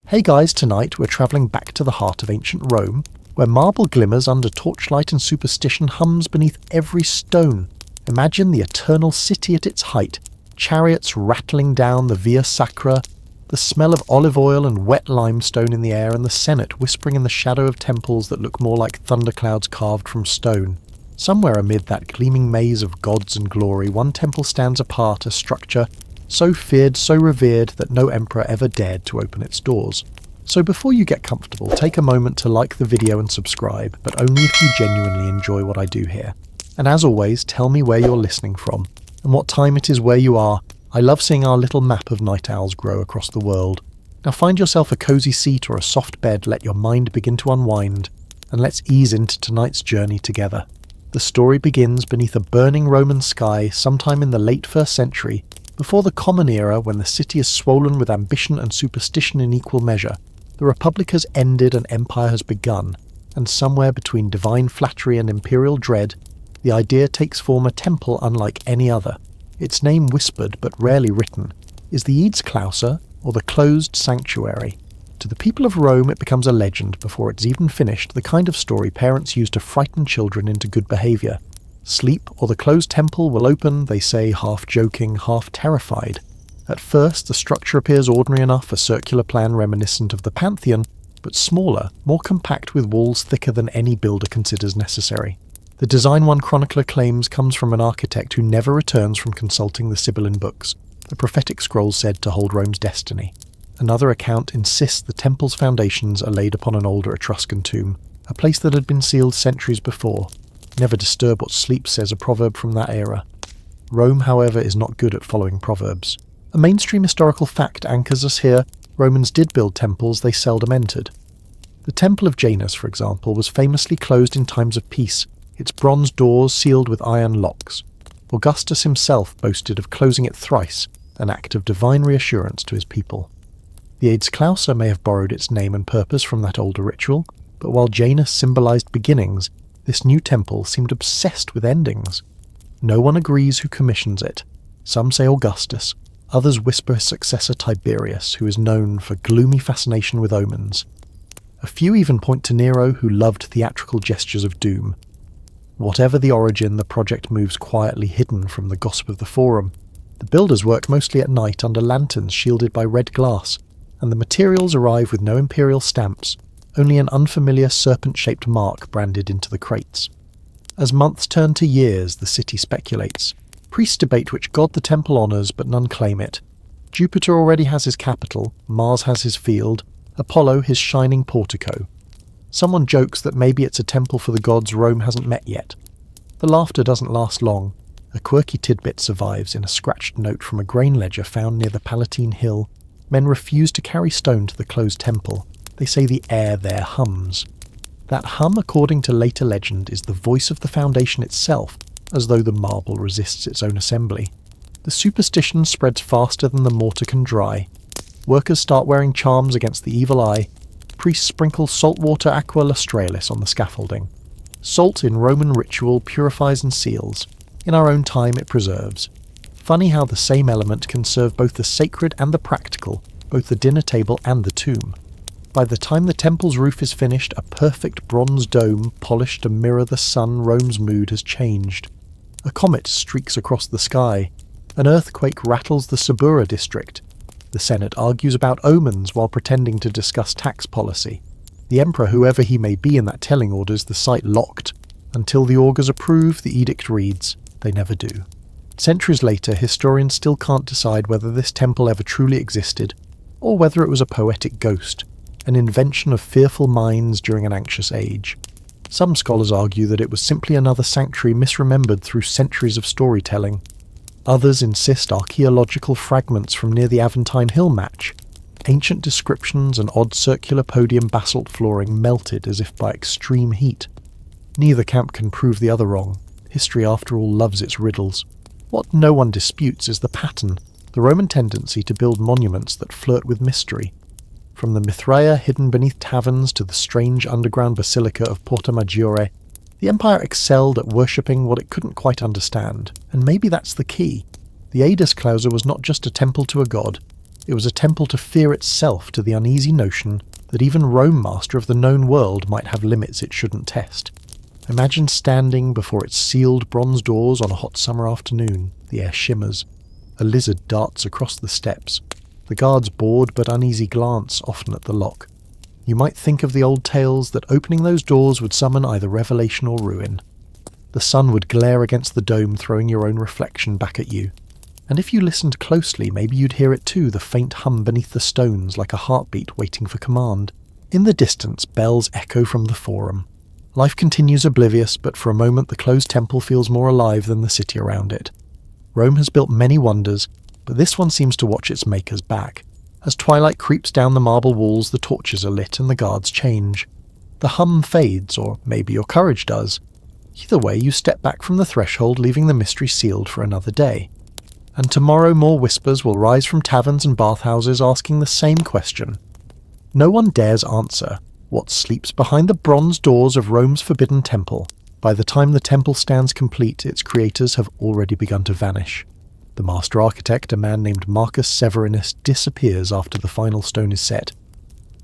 Hey guys, tonight we're travelling back to the heart of ancient Rome, where marble glimmers under torchlight and superstition hums beneath every stone. Imagine the eternal city at its height, chariots rattling down the Via Sacra, the smell of olive oil and wet limestone in the air, and the Senate whispering in the shadow of temples that look more like thunderclouds carved from stone. Somewhere amid that gleaming maze of gods and glory, one temple stands apart, a structure so feared, so revered, that no emperor ever dared to open its doors. So before you get comfortable, take a moment to like the video and subscribe, but only if you genuinely enjoy what I do here. And as always, tell me where you're listening from, and what time it is where you are. I love seeing our little map of night owls grow across the world. Now find yourself a cosy seat or a soft bed, let your mind begin to unwind, and let's ease into tonight's journey together. The story begins beneath a burning Roman sky sometime in the late 1st century, before the Common Era, when the city is swollen with ambition and superstition in equal measure. The Republic has ended and empire has begun, and somewhere between divine flattery and imperial dread, the idea takes form a temple unlike any other. Its name whispered but rarely written is the Aedes Clausa, or the Closed Sanctuary. To the people of Rome it becomes a legend before it's even finished, the kind of story parents use to frighten children into good behaviour. Sleep, or the closed temple will open, they say, half joking, half terrified. At first, the structure appears ordinary enough, a circular plan reminiscent of the Pantheon, but smaller, more compact, with walls thicker than any builder considers necessary. The design, one chronicler claims, comes from an architect who never returns from consulting the Sibylline books, the prophetic scrolls said to hold Rome's destiny. Another account insists the temple's foundations are laid upon an older Etruscan tomb, a place that had been sealed centuries before. Never disturb what sleeps, says a proverb from that era. Rome, however, is not good at following proverbs. A mainstream historical fact anchors us here. Romans did build temples they seldom entered. The Temple of Janus, for example, was famously closed in times of peace, its bronze doors sealed with iron locks. Augustus himself boasted of closing it thrice, an act of divine reassurance to his people. The Aedes Clausa may have borrowed its name and purpose from that older ritual, but while Janus symbolized beginnings, this new temple seemed obsessed with endings. No one agrees who commissions it. Some say Augustus, others whisper his successor Tiberius, who is known for gloomy fascination with omens. A few even point to Nero, who loved theatrical gestures of doom. Whatever the origin, the project moves quietly, hidden from the gossip of the Forum. The builders work mostly at night under lanterns shielded by red glass, and the materials arrive with no imperial stamps, only an unfamiliar serpent-shaped mark branded into the crates. As months turn to years, the city speculates. Priests debate which god the temple honours, but none claim it. Jupiter already has his capital, Mars has his field, Apollo his shining portico. Someone jokes that maybe it's a temple for the gods Rome hasn't met yet. The laughter doesn't last long. A quirky tidbit survives in a scratched note from a grain ledger found near the Palatine Hill. Men refuse to carry stone to the closed temple. They say the air there hums. That hum, according to later legend, is the voice of the foundation itself, as though the marble resists its own assembly. The superstition spreads faster than the mortar can dry. Workers start wearing charms against the evil eye. Priests sprinkle saltwater aqua lustralis on the scaffolding. Salt in Roman ritual purifies and seals. In our own time it preserves. Funny how the same element can serve both the sacred and the practical, both the dinner table and the tomb. By the time the temple's roof is finished, a perfect bronze dome, polished to mirror the sun, Rome's mood has changed. A comet streaks across the sky. An earthquake rattles the Subura district. The Senate argues about omens while pretending to discuss tax policy. The emperor, whoever he may be in that telling, orders the site locked. Until the augurs approve, the edict reads. They never do. Centuries later, historians still can't decide whether this temple ever truly existed, or whether it was a poetic ghost, an invention of fearful minds during an anxious age. Some scholars argue that it was simply another sanctuary misremembered through centuries of storytelling. Others insist archaeological fragments from near the Aventine Hill match. Ancient descriptions and odd circular podium basalt flooring melted as if by extreme heat. Neither camp can prove the other wrong. History, after all, loves its riddles. What no one disputes is the pattern, the Roman tendency to build monuments that flirt with mystery. From the Mithraea hidden beneath taverns to the strange underground basilica of Porta Maggiore, the Empire excelled at worshipping what it couldn't quite understand, and maybe that's the key. The Aedes Clausa was not just a temple to a god, It was a temple to fear itself, to the uneasy notion that even Rome, master of the known world, might have limits it shouldn't test. Imagine standing before its sealed bronze doors on a hot summer afternoon. The air shimmers. A lizard darts across the steps. The guard's bored but uneasy glance often at the lock. You might think of the old tales that opening those doors would summon either revelation or ruin. The sun would glare against the dome, throwing your own reflection back at you. And if you listened closely, maybe you'd hear it too, the faint hum beneath the stones, like a heartbeat waiting for command. In the distance, bells echo from the Forum. Life continues oblivious, but for a moment the closed temple feels more alive than the city around it. Rome has built many wonders, but this one seems to watch its makers back. As twilight creeps down the marble walls, the torches are lit and the guards change. The hum fades, or maybe your courage does. Either way, you step back from the threshold, leaving the mystery sealed for another day. And tomorrow more whispers will rise from taverns and bathhouses asking the same question. No one dares answer what sleeps behind the bronze doors of Rome's forbidden temple. By the time the temple stands complete, its creators have already begun to vanish. The master architect, a man named Marcus Severinus, disappears after the final stone is set.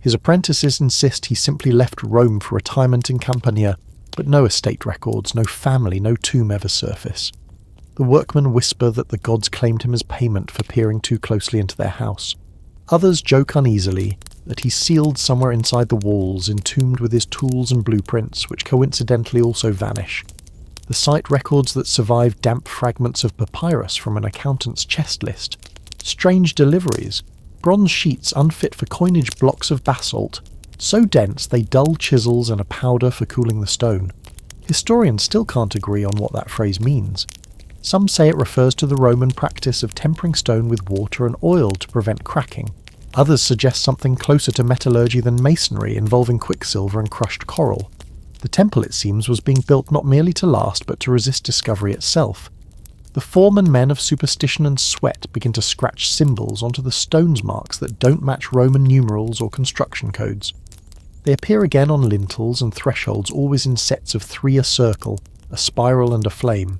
His apprentices insist he simply left Rome for retirement in Campania, but no estate records, no family, no tomb ever surface. The workmen whisper that the gods claimed him as payment for peering too closely into their house. Others joke uneasily that he's sealed somewhere inside the walls, entombed with his tools and blueprints, which coincidentally also vanish. The site records that survive damp fragments of papyrus from an accountant's chest list, strange deliveries, bronze sheets unfit for coinage, blocks of basalt, so dense they dull chisels and a powder for cooling the stone. Historians still can't agree on what that phrase means. Some say it refers to the Roman practice of tempering stone with water and oil to prevent cracking. Others suggest something closer to metallurgy than masonry, involving quicksilver and crushed coral. The temple, it seems, was being built not merely to last, but to resist discovery itself. The foreman men of superstition and sweat begin to scratch symbols onto the stone's marks that don't match Roman numerals or construction codes. They appear again on lintels and thresholds, always in sets of 3 a circle, a spiral and a flame.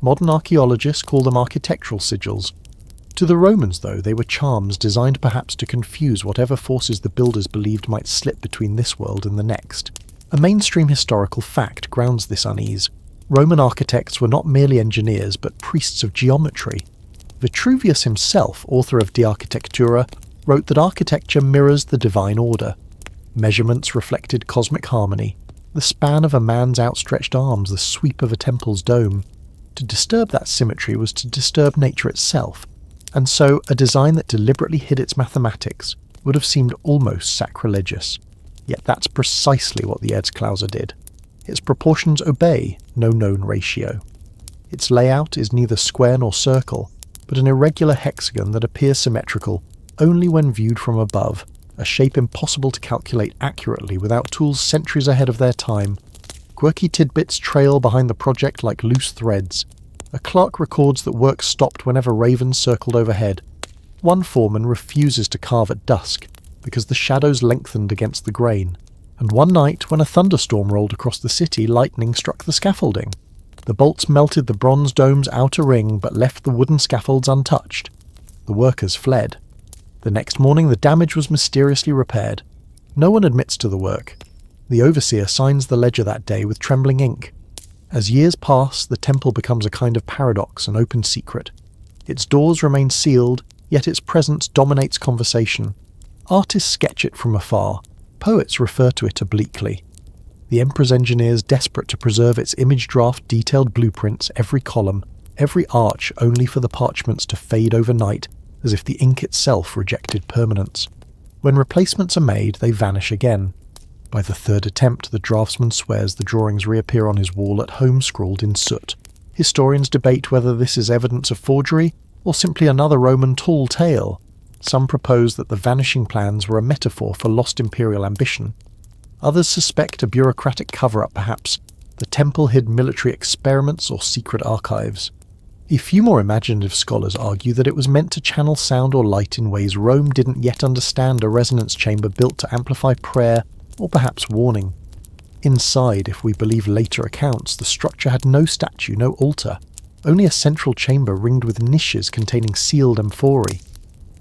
Modern archaeologists call them architectural sigils. To the Romans, though, they were charms designed perhaps to confuse whatever forces the builders believed might slip between this world and the next. A mainstream historical fact grounds this unease. Roman architects were not merely engineers, but priests of geometry. Vitruvius himself, author of De Architectura, wrote that architecture mirrors the divine order. Measurements reflected cosmic harmony, the span of a man's outstretched arms, the sweep of a temple's dome. To disturb that symmetry was to disturb nature itself, and so a design that deliberately hid its mathematics would have seemed almost sacrilegious. Yet that's precisely what the Aedes Clausa did. Its proportions obey no known ratio. Its layout is neither square nor circle, but an irregular hexagon that appears symmetrical only when viewed from above, a shape impossible to calculate accurately without tools centuries ahead of their time. Quirky tidbits trail behind the project like loose threads. A clerk records that work stopped whenever ravens circled overhead. One foreman refuses to carve at dusk because the shadows lengthened against the grain. And one night, when a thunderstorm rolled across the city, lightning struck the scaffolding. The bolts melted the bronze dome's outer ring but left the wooden scaffolds untouched. The workers fled. The next morning the damage was mysteriously repaired. No one admits to the work. The overseer signs the ledger that day with trembling ink. As years pass, the temple becomes a kind of paradox, an open secret. Its doors remain sealed, yet its presence dominates conversation. Artists sketch it from afar. Poets refer to it obliquely. The emperor's engineers, desperate to preserve its image draft detailed blueprints, every column, every arch, only for the parchments to fade overnight, as if the ink itself rejected permanence. When replacements are made, they vanish again. By the 3rd attempt, the draftsman swears the drawings reappear on his wall at home scrawled in soot. Historians debate whether this is evidence of forgery or simply another Roman tall tale. Some propose that the vanishing plans were a metaphor for lost imperial ambition. Others suspect a bureaucratic cover-up, perhaps. The temple hid military experiments or secret archives. A few more imaginative scholars argue that it was meant to channel sound or light in ways Rome didn't yet understand, a resonance chamber built to amplify prayer or perhaps warning. Inside, if we believe later accounts, the structure had no statue, no altar, only a central chamber ringed with niches containing sealed amphorae.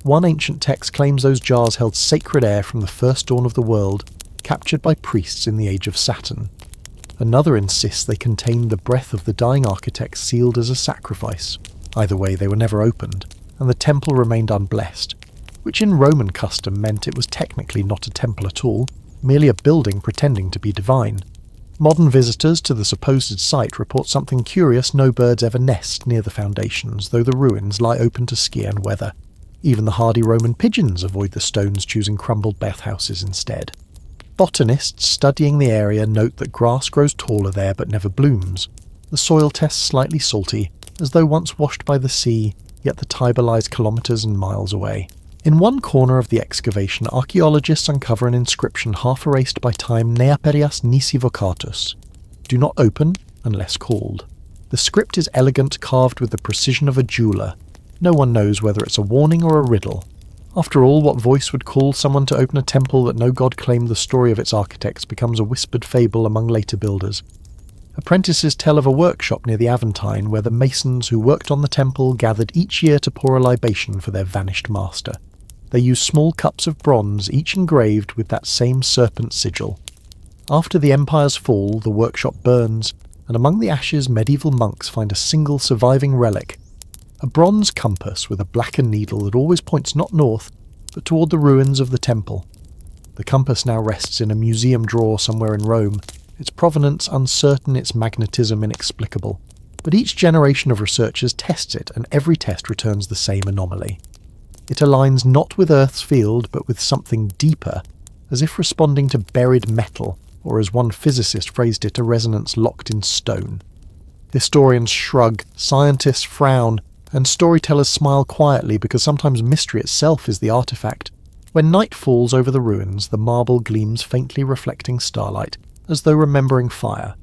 One ancient text claims those jars held sacred air from the first dawn of the world, captured by priests in the age of Saturn. Another insists they contained the breath of the dying architect sealed as a sacrifice. Either way, they were never opened, and the temple remained unblessed, which in Roman custom meant it was technically not a temple at all, merely a building pretending to be divine. Modern visitors to the supposed site report something curious: no birds ever nest near the foundations, though the ruins lie open to ski and weather. Even the hardy Roman pigeons avoid the stones, choosing crumbled bathhouses instead. Botanists studying the area note that grass grows taller there but never blooms. The soil tests slightly salty, as though once washed by the sea, yet the Tiber lies kilometres and miles away. In one corner of the excavation, archaeologists uncover an inscription half erased by time: Neaperias nisi vocatus. Do not open unless called. The script is elegant, carved with the precision of a jeweller. No one knows whether it's a warning or a riddle. After all, what voice would call someone to open a temple that no god claimed the story of its architects becomes a whispered fable among later builders? Apprentices tell of a workshop near the Aventine where the masons who worked on the temple gathered each year to pour a libation for their vanished master. They used small cups of bronze, each engraved with that same serpent sigil. After the empire's fall, the workshop burns, and among the ashes medieval monks find a single surviving relic: a bronze compass with a blackened needle that always points not north, but toward the ruins of the temple. The compass now rests in a museum drawer somewhere in Rome, its provenance uncertain, its magnetism inexplicable. But each generation of researchers tests it, and every test returns the same anomaly. It aligns not with Earth's field, but with something deeper, as if responding to buried metal, or as one physicist phrased it, a resonance locked in stone. Historians shrug, scientists frown, and storytellers smile quietly, because sometimes mystery itself is the artifact. When night falls over the ruins, the marble gleams faintly, reflecting starlight, as though remembering fire.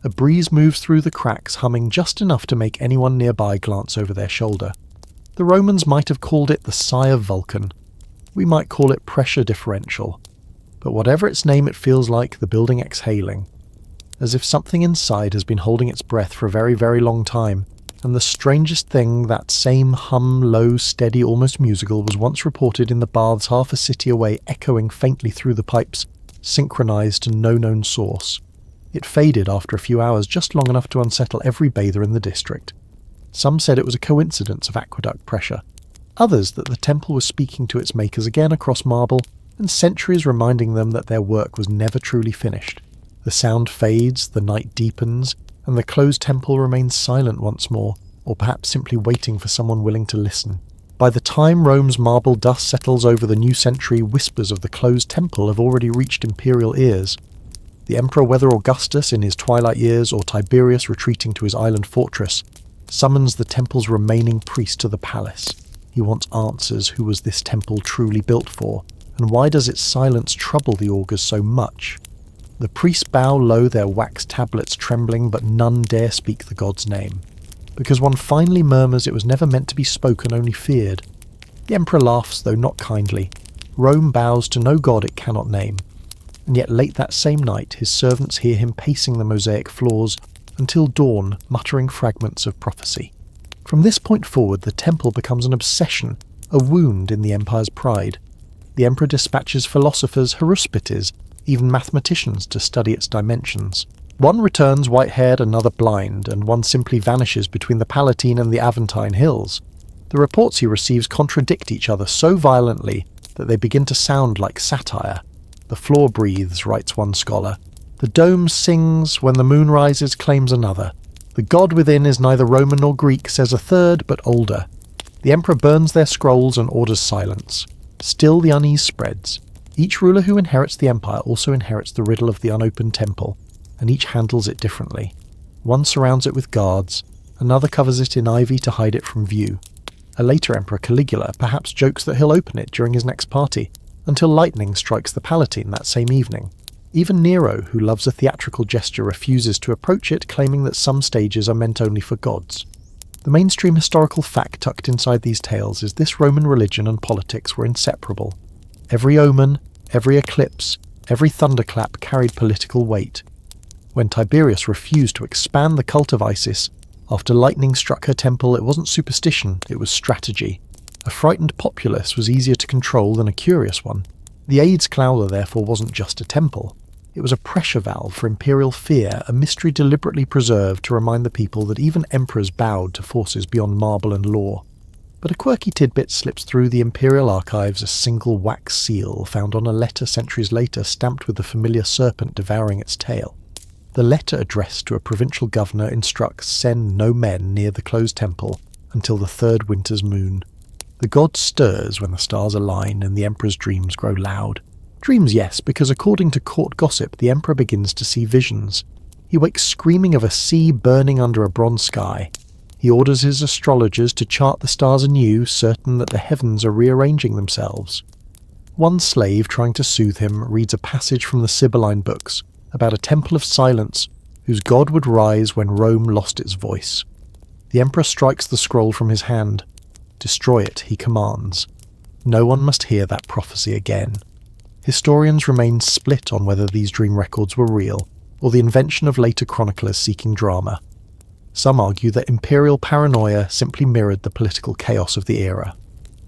A breeze moves through the cracks, humming just enough to make anyone nearby glance over their shoulder. The Romans might have called it the sigh of Vulcan. We might call it pressure differential. But whatever its name, it feels like the building exhaling, as if something inside has been holding its breath for a very, very long time. And the strangest thing, that same hum, low, steady, almost musical, was once reported in the baths half a city away, echoing faintly through the pipes, synchronized to no known source. It faded after a few hours, just long enough to unsettle every bather in the district. Some said it was a coincidence of aqueduct pressure. Others that the temple was speaking to its makers again across marble, and centuries reminding them that their work was never truly finished. The sound fades, the night deepens, and the closed temple remains silent once more, or perhaps simply waiting for someone willing to listen. By the time Rome's marble dust settles over the new century, whispers of the closed temple have already reached imperial ears. The emperor, whether Augustus in his twilight years or Tiberius retreating to his island fortress, summons the temple's remaining priest to the palace. He wants answers. Who was this temple truly built for? And why does its silence trouble the augurs so much? The priests bow low, their wax tablets trembling, but none dare speak the god's name. Because one finally murmurs it was never meant to be spoken, only feared. The emperor laughs, though not kindly. Rome bows to no god it cannot name. And yet late that same night his servants hear him pacing the mosaic floors until dawn, muttering fragments of prophecy. From this point forward, the temple becomes an obsession, a wound in the empire's pride. The emperor dispatches philosophers, haruspites, even mathematicians to study its dimensions. One returns white-haired, another blind, and one simply vanishes between the Palatine and the Aventine hills. The reports he receives contradict each other so violently that they begin to sound like satire. The floor breathes, writes one scholar. The dome sings, when the moon rises, claims another. The god within is neither Roman nor Greek, says a third, but older. The emperor burns their scrolls and orders silence. Still the unease spreads. Each ruler who inherits the empire also inherits the riddle of the unopened temple, and each handles it differently. One surrounds it with guards, another covers it in ivy to hide it from view. A later emperor, Caligula, perhaps jokes that he'll open it during his next party, until lightning strikes the Palatine that same evening. Even Nero, who loves a theatrical gesture, refuses to approach it, claiming that some stages are meant only for gods. The mainstream historical fact tucked inside these tales is this: Roman religion and politics were inseparable. Every omen, every eclipse, every thunderclap carried political weight. When Tiberius refused to expand the cult of Isis after lightning struck her temple, it wasn't superstition, it was strategy. A frightened populace was easier to control than a curious one. The Aedes Clausa therefore wasn't just a temple. It was a pressure valve for imperial fear, a mystery deliberately preserved to remind the people that even emperors bowed to forces beyond marble and law. But a quirky tidbit slips through the imperial archives, a single wax seal found on a letter centuries later stamped with the familiar serpent devouring its tail. The letter addressed to a provincial governor instructs send no men near the closed temple until the third winter's moon. The god stirs when the stars align and the emperor's dreams grow loud. Dreams, yes, because according to court gossip, the emperor begins to see visions. He wakes screaming of a sea burning under a bronze sky. He orders his astrologers to chart the stars anew, certain that the heavens are rearranging themselves. One slave, trying to soothe him, reads a passage from the Sibylline books about a temple of silence whose god would rise when Rome lost its voice. The emperor strikes the scroll from his hand. Destroy it, he commands. No one must hear that prophecy again. Historians remain split on whether these dream records were real, or the invention of later chroniclers seeking drama. Some argue that imperial paranoia simply mirrored the political chaos of the era.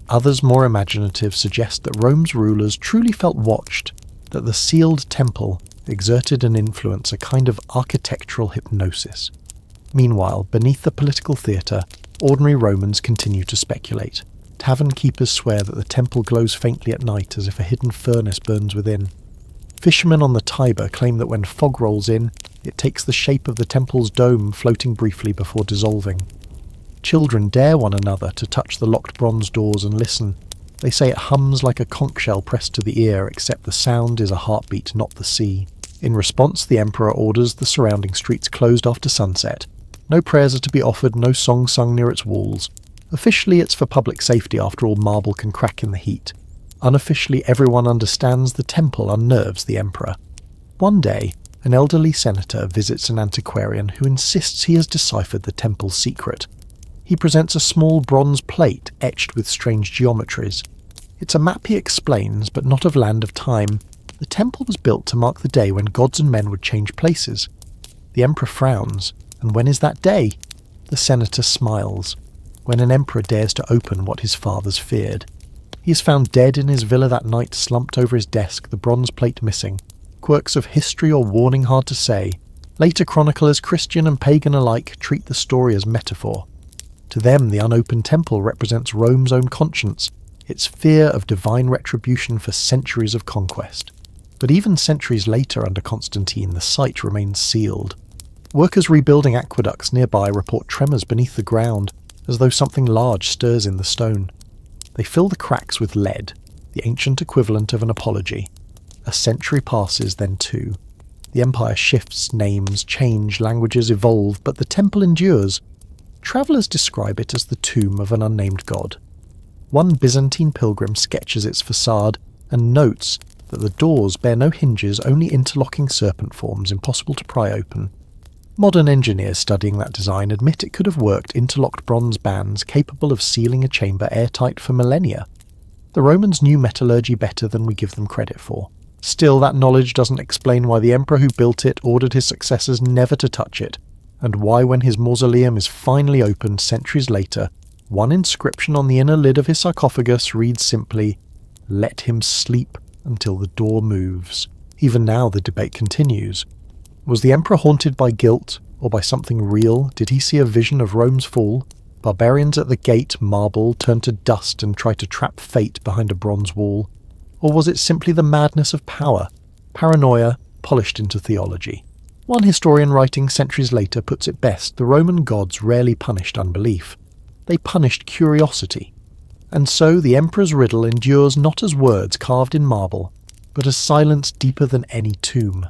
Others, more imaginative, suggest that Rome's rulers truly felt watched, that the sealed temple exerted an influence, a kind of architectural hypnosis. Meanwhile, beneath the political theatre, ordinary Romans continue to speculate. Tavern keepers swear that the temple glows faintly at night as if a hidden furnace burns within. Fishermen on the Tiber claim that when fog rolls in, it takes the shape of the temple's dome, floating briefly before dissolving. Children dare one another to touch the locked bronze doors and listen. They say it hums like a conch shell pressed to the ear, except the sound is a heartbeat, not the sea. In response, the emperor orders the surrounding streets closed after sunset. No prayers are to be offered, no song sung near its walls. Officially, it's for public safety, after all, marble can crack in the heat. Unofficially, everyone understands the temple unnerves the emperor. One day, an elderly senator visits an antiquarian who insists he has deciphered the temple's secret. He presents a small bronze plate etched with strange geometries. It's a map, he explains, but not of land of time. The temple was built to mark the day when gods and men would change places. The emperor frowns. And when is that day? The senator smiles. When an emperor dares to open what his fathers feared. He is found dead in his villa that night, slumped over his desk, the bronze plate missing. Quirks of history or warning hard to say. Later chroniclers, Christian and pagan alike, treat the story as metaphor. To them, the unopened temple represents Rome's own conscience, its fear of divine retribution for centuries of conquest. But even centuries later, under Constantine, the site remains sealed. Workers rebuilding aqueducts nearby report tremors beneath the ground, as though something large stirs in the stone. They fill the cracks with lead, the ancient equivalent of an apology. A century passes, then two. The empire shifts, names change, languages evolve, but the temple endures. Travellers describe it as the tomb of an unnamed god. One Byzantine pilgrim sketches its facade and notes that the doors bear no hinges, only interlocking serpent forms impossible to pry open. Modern engineers studying that design admit it could have worked interlocked bronze bands capable of sealing a chamber airtight for millennia. The Romans knew metallurgy better than we give them credit for. Still, that knowledge doesn't explain why the emperor who built it ordered his successors never to touch it, and why when his mausoleum is finally opened centuries later, one inscription on the inner lid of his sarcophagus reads simply, "Let him sleep until the door moves." Even now the debate continues. Was the emperor haunted by guilt, or by something real? Did he see a vision of Rome's fall? Barbarians at the gate, marble, turned to dust and tried to trap fate behind a bronze wall? Or was it simply the madness of power, paranoia polished into theology? One historian writing centuries later puts it best: the Roman gods rarely punished unbelief. They punished curiosity. And so the emperor's riddle endures not as words carved in marble, but as silence deeper than any tomb.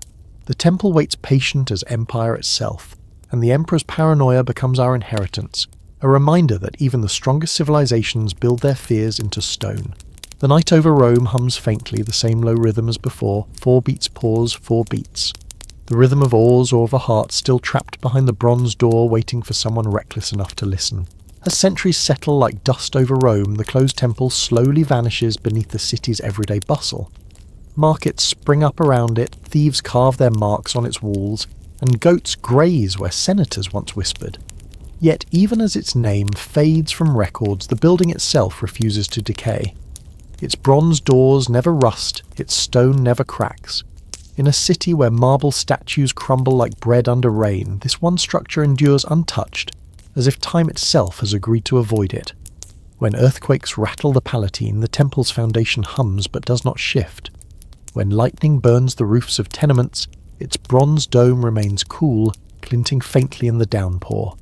The temple waits patient as empire itself, and the emperor's paranoia becomes our inheritance, a reminder that even the strongest civilizations build their fears into stone. The night over Rome hums faintly, the same low rhythm as before, 4 beats pause, 4 beats. The rhythm of oars or of a heart still trapped behind the bronze door, waiting for someone reckless enough to listen. As centuries settle like dust over Rome, the closed temple slowly vanishes beneath the city's everyday bustle. Markets spring up around it, thieves carve their marks on its walls, and goats graze where senators once whispered. Yet even as its name fades from records, the building itself refuses to decay. Its bronze doors never rust, its stone never cracks. In a city where marble statues crumble like bread under rain, this one structure endures untouched, as if time itself has agreed to avoid it. When earthquakes rattle the Palatine, the temple's foundation hums but does not shift. When lightning burns the roofs of tenements, its bronze dome remains cool, glinting faintly in the downpour.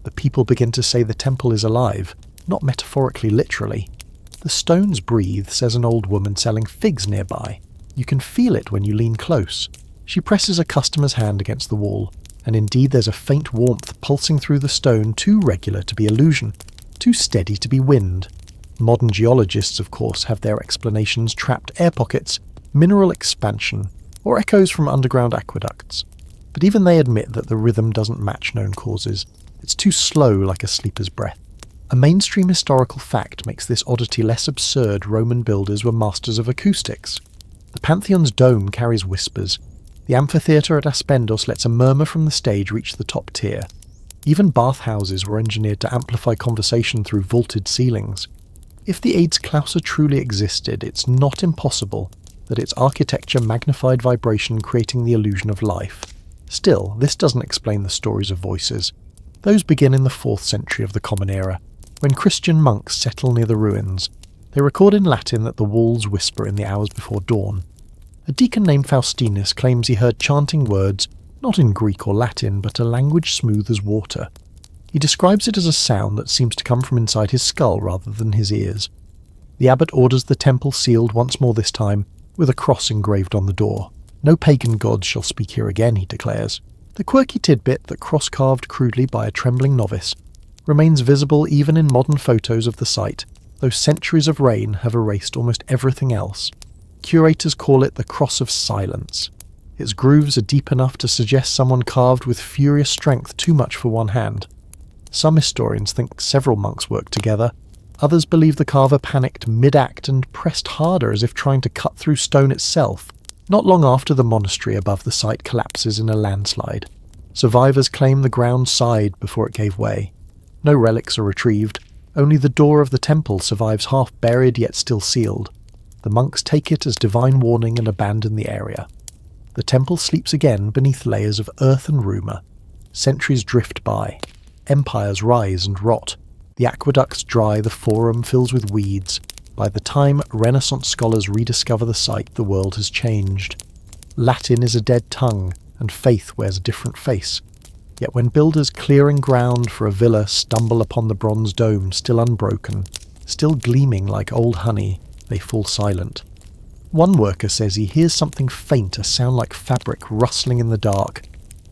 The people begin to say the temple is alive, not metaphorically, literally. "The stones breathe," says an old woman selling figs nearby. "You can feel it when you lean close." She presses a customer's hand against the wall, and indeed there's a faint warmth pulsing through the stone, too regular to be illusion, too steady to be wind. Modern geologists, of course, have their explanations: trapped air pockets, mineral expansion, or echoes from underground aqueducts. But even they admit that the rhythm doesn't match known causes. It's too slow, like a sleeper's breath. A mainstream historical fact makes this oddity less absurd. Roman builders were masters of acoustics. The Pantheon's dome carries whispers. The amphitheatre at Aspendos lets a murmur from the stage reach the top tier. Even bathhouses were engineered to amplify conversation through vaulted ceilings. If the Aedes Clausa truly existed, it's not impossible that its architecture magnified vibration, creating the illusion of life. Still, this doesn't explain the stories of voices. Those begin in the 4th century of the Common Era, when Christian monks settle near the ruins. They record in Latin that the walls whisper in the hours before dawn. A deacon named Faustinus claims he heard chanting words, not in Greek or Latin, but a language smooth as water. He describes it as a sound that seems to come from inside his skull rather than his ears. The abbot orders the temple sealed once more, this time with a cross engraved on the door. "No pagan gods shall speak here again," he declares. The quirky tidbit that cross-carved crudely by a trembling novice remains visible even in modern photos of the site, though centuries of rain have erased almost everything else. Curators call it the Cross of Silence. Its grooves are deep enough to suggest someone carved with furious strength, too much for one hand. Some historians think several monks worked together. Others believe the carver panicked mid-act and pressed harder, as if trying to cut through stone itself. Not long after, the monastery above the site collapses in a landslide. Survivors claim the ground sighed before it gave way. No relics are retrieved. Only the door of the temple survives, half buried yet still sealed. The monks take it as divine warning and abandon the area. The temple sleeps again beneath layers of earth and rumour. Centuries drift by. Empires rise and rot. The aqueducts dry, the forum fills with weeds. By the time Renaissance scholars rediscover the site, the world has changed. Latin is a dead tongue, and faith wears a different face. Yet when builders clearing ground for a villa stumble upon the bronze dome, still unbroken, still gleaming like old honey, they fall silent. One worker says he hears something faint, a sound like fabric rustling in the dark.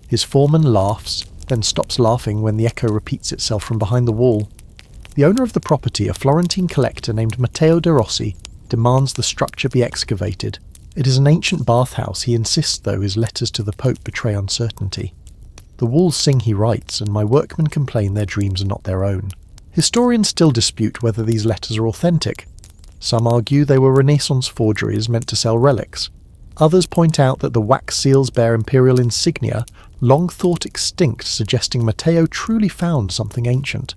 His foreman laughs, then stops laughing when the echo repeats itself from behind the wall. The owner of the property, a Florentine collector named Matteo de Rossi, demands the structure be excavated. It is an ancient bathhouse. He insists, though, his letters to the Pope betray uncertainty. "The walls sing," he writes, "and my workmen complain their dreams are not their own." Historians still dispute whether these letters are authentic. Some argue they were Renaissance forgeries meant to sell relics. Others point out that the wax seals bear imperial insignia, long thought extinct, suggesting Matteo truly found something ancient.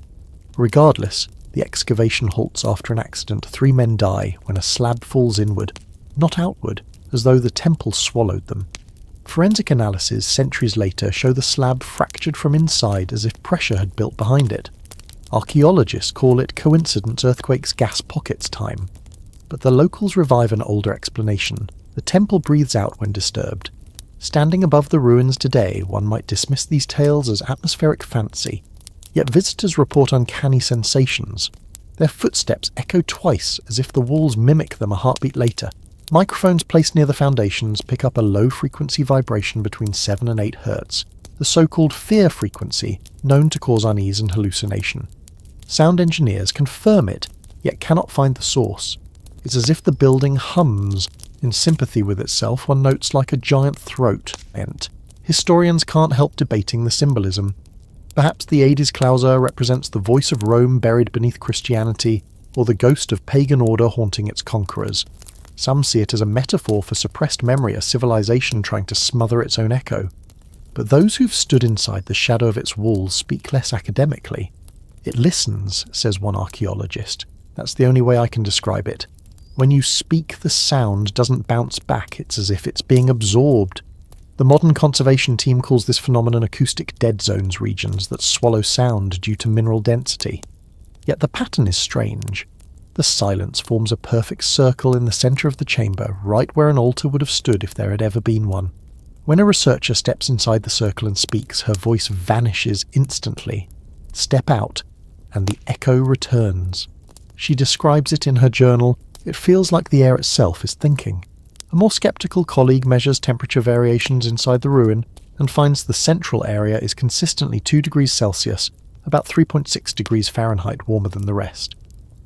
Regardless, the excavation halts after an accident. 3 men die when a slab falls inward, not outward, as though the temple swallowed them. Forensic analyses centuries later show the slab fractured from inside, as if pressure had built behind it. Archaeologists call it coincidence, earthquakes, gas pockets time. But the locals revive an older explanation. The temple breathes out when disturbed. Standing above the ruins today, one might dismiss these tales as atmospheric fancy. Yet visitors report uncanny sensations. Their footsteps echo twice, as if the walls mimic them a heartbeat later. Microphones placed near the foundations pick up a low-frequency vibration between 7 and 8 Hz, the so-called fear frequency, known to cause unease and hallucination. Sound engineers confirm it, yet cannot find the source. It's as if the building hums, in sympathy with itself, one notes like a giant throat. And historians can't help debating the symbolism. Perhaps the Aedes Clausa represents the voice of Rome buried beneath Christianity, or the ghost of pagan order haunting its conquerors. Some see it as a metaphor for suppressed memory, a civilization trying to smother its own echo. But those who've stood inside the shadow of its walls speak less academically. It listens, says one archaeologist. That's the only way I can describe it. When you speak, the sound doesn't bounce back, it's as if it's being absorbed. The modern conservation team calls this phenomenon acoustic dead zones, regions that swallow sound due to mineral density. Yet the pattern is strange. The silence forms a perfect circle in the centre of the chamber, right where an altar would have stood if there had ever been one. When a researcher steps inside the circle and speaks, her voice vanishes instantly. Step out, and the echo returns. She describes it in her journal. It feels like the air itself is thinking. A more sceptical colleague measures temperature variations inside the ruin and finds the central area is consistently 2 degrees Celsius, about 3.6 degrees Fahrenheit warmer than the rest.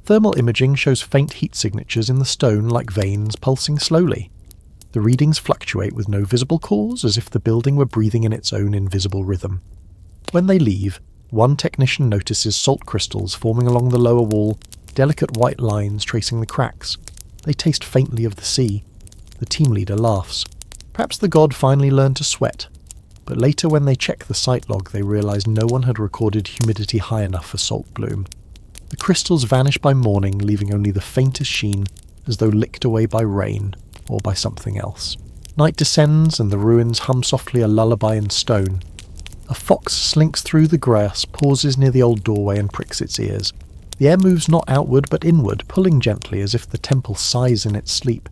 Thermal imaging shows faint heat signatures in the stone like veins pulsing slowly. The readings fluctuate with no visible cause, as if the building were breathing in its own invisible rhythm. When they leave, one technician notices salt crystals forming along the lower wall, delicate white lines tracing the cracks. They taste faintly of the sea. The team leader laughs. Perhaps the god finally learned to sweat. But later when they check the site log, they realise no one had recorded humidity high enough for salt bloom. The crystals vanish by morning, leaving only the faintest sheen, as though licked away by rain, or by something else. Night descends, and the ruins hum softly a lullaby in stone. A fox slinks through the grass, pauses near the old doorway and pricks its ears. The air moves not outward but inward, pulling gently as if the temple sighs in its sleep.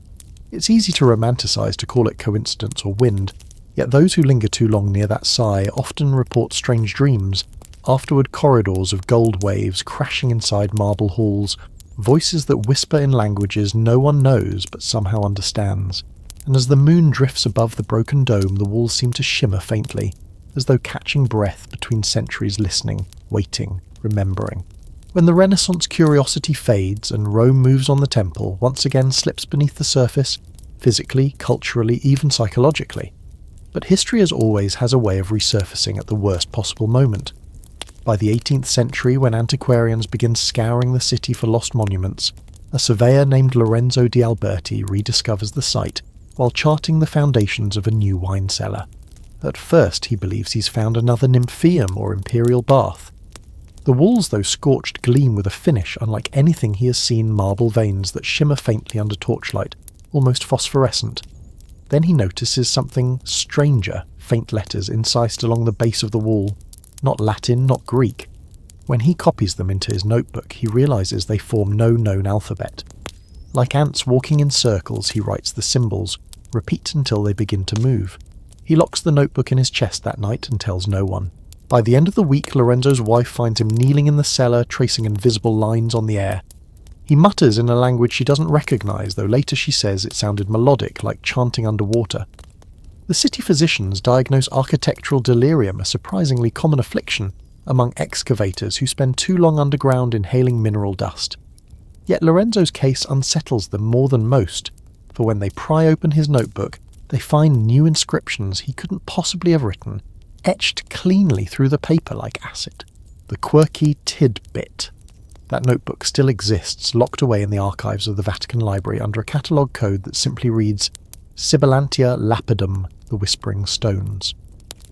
It's easy to romanticize to call it coincidence or wind, yet those who linger too long near that sigh often report strange dreams, afterward corridors of gold waves crashing inside marble halls, voices that whisper in languages no one knows but somehow understands. And as the moon drifts above the broken dome, the walls seem to shimmer faintly, as though catching breath between centuries, listening, waiting, remembering. When the Renaissance curiosity fades and Rome moves on, the temple once again slips beneath the surface, physically, culturally, even psychologically. But history, as always, has a way of resurfacing at the worst possible moment. By the 18th century, when antiquarians begin scouring the city for lost monuments, a surveyor named Lorenzo di Alberti rediscovers the site while charting the foundations of a new wine cellar. At first he believes he's found another nymphaeum or imperial bath. The walls, though scorched, gleam with a finish unlike anything he has seen, marble veins that shimmer faintly under torchlight, almost phosphorescent. Then he notices something stranger, faint letters incised along the base of the wall, not Latin, not Greek. When he copies them into his notebook, he realizes they form no known alphabet. Like ants walking in circles, he writes the symbols, repeat until they begin to move. He locks the notebook in his chest that night and tells no one. By the end of the week, Lorenzo's wife finds him kneeling in the cellar, tracing invisible lines on the air. He mutters in a language she doesn't recognize, though later she says it sounded melodic, like chanting underwater. The city physicians diagnose architectural delirium, a surprisingly common affliction among excavators who spend too long underground inhaling mineral dust. Yet Lorenzo's case unsettles them more than most, for when they pry open his notebook, they find new inscriptions he couldn't possibly have written, etched cleanly through the paper like acid. The quirky tidbit. That notebook still exists, locked away in the archives of the Vatican Library under a catalogue code that simply reads Sibilantia lapidum, the whispering stones.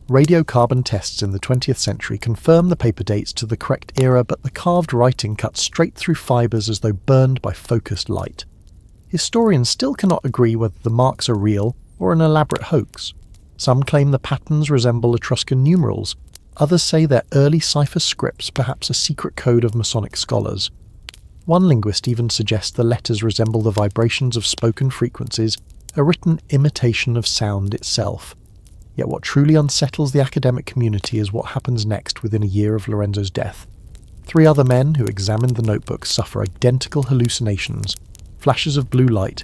Radiocarbon tests in the 20th century confirm the paper dates to the correct era, but the carved writing cuts straight through fibres as though burned by focused light. Historians still cannot agree whether the marks are real or an elaborate hoax. Some claim the patterns resemble Etruscan numerals, others say they're early cipher scripts, perhaps a secret code of Masonic scholars. One linguist even suggests the letters resemble the vibrations of spoken frequencies, a written imitation of sound itself. Yet what truly unsettles the academic community is what happens next within a year of Lorenzo's death. 3 other men who examined the notebook suffer identical hallucinations, flashes of blue light,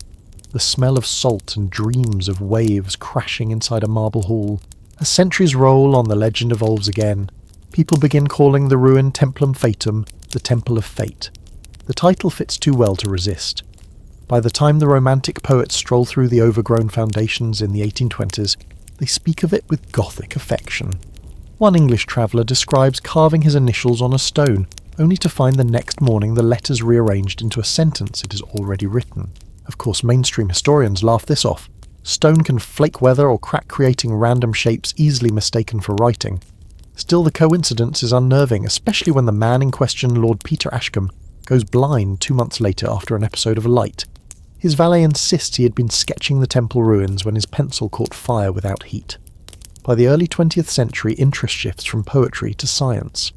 the smell of salt, and dreams of waves crashing inside a marble hall. As centuries roll on, the legend evolves again. People begin calling the ruin Templum Fatum, the Temple of Fate. The title fits too well to resist. By the time the Romantic poets stroll through the overgrown foundations in the 1820s, they speak of it with Gothic affection. One English traveller describes carving his initials on a stone, only to find the next morning the letters rearranged into a sentence it has already written. Of course, mainstream historians laugh this off. Stone can flake weather or crack, creating random shapes easily mistaken for writing. Still, the coincidence is unnerving, especially when the man in question, Lord Peter Ashcombe, goes blind 2 months later after an episode of light. His valet insists he had been sketching the temple ruins when his pencil caught fire without heat. By the early 20th century, interest shifts from poetry to science.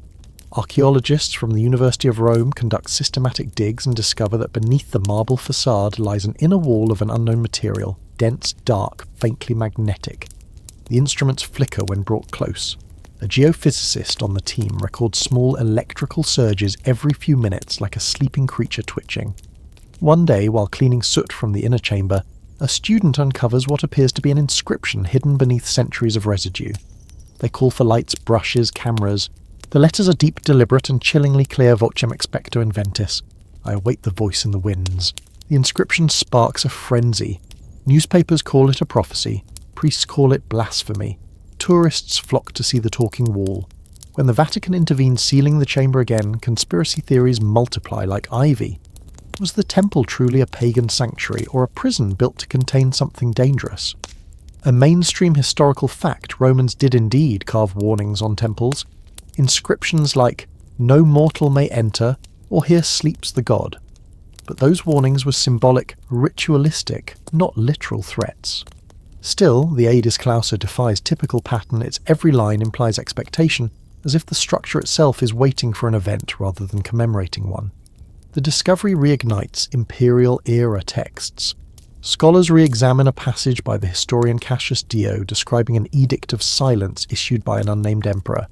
Archaeologists from the University of Rome conduct systematic digs and discover that beneath the marble facade lies an inner wall of an unknown material, dense, dark, faintly magnetic. The instruments flicker when brought close. A geophysicist on the team records small electrical surges every few minutes like a sleeping creature twitching. One day, while cleaning soot from the inner chamber, a student uncovers what appears to be an inscription hidden beneath centuries of residue. They call for lights, brushes, cameras. The letters are deep, deliberate, and chillingly clear: Vocem expecto inventis. I await the voice in the winds. The inscription sparks a frenzy. Newspapers call it a prophecy. Priests call it blasphemy. Tourists flock to see the talking wall. When the Vatican intervenes, sealing the chamber again, conspiracy theories multiply like ivy. Was the temple truly a pagan sanctuary or a prison built to contain something dangerous? A mainstream historical fact, Romans did indeed carve warnings on temples. Inscriptions like, "No mortal may enter," or "Here sleeps the god." But those warnings were symbolic, ritualistic, not literal threats. Still, the Aedes Clausa defies typical pattern. Its every line implies expectation, as if the structure itself is waiting for an event rather than commemorating one. The discovery reignites imperial-era texts. Scholars re-examine a passage by the historian Cassius Dio describing an edict of silence issued by an unnamed emperor.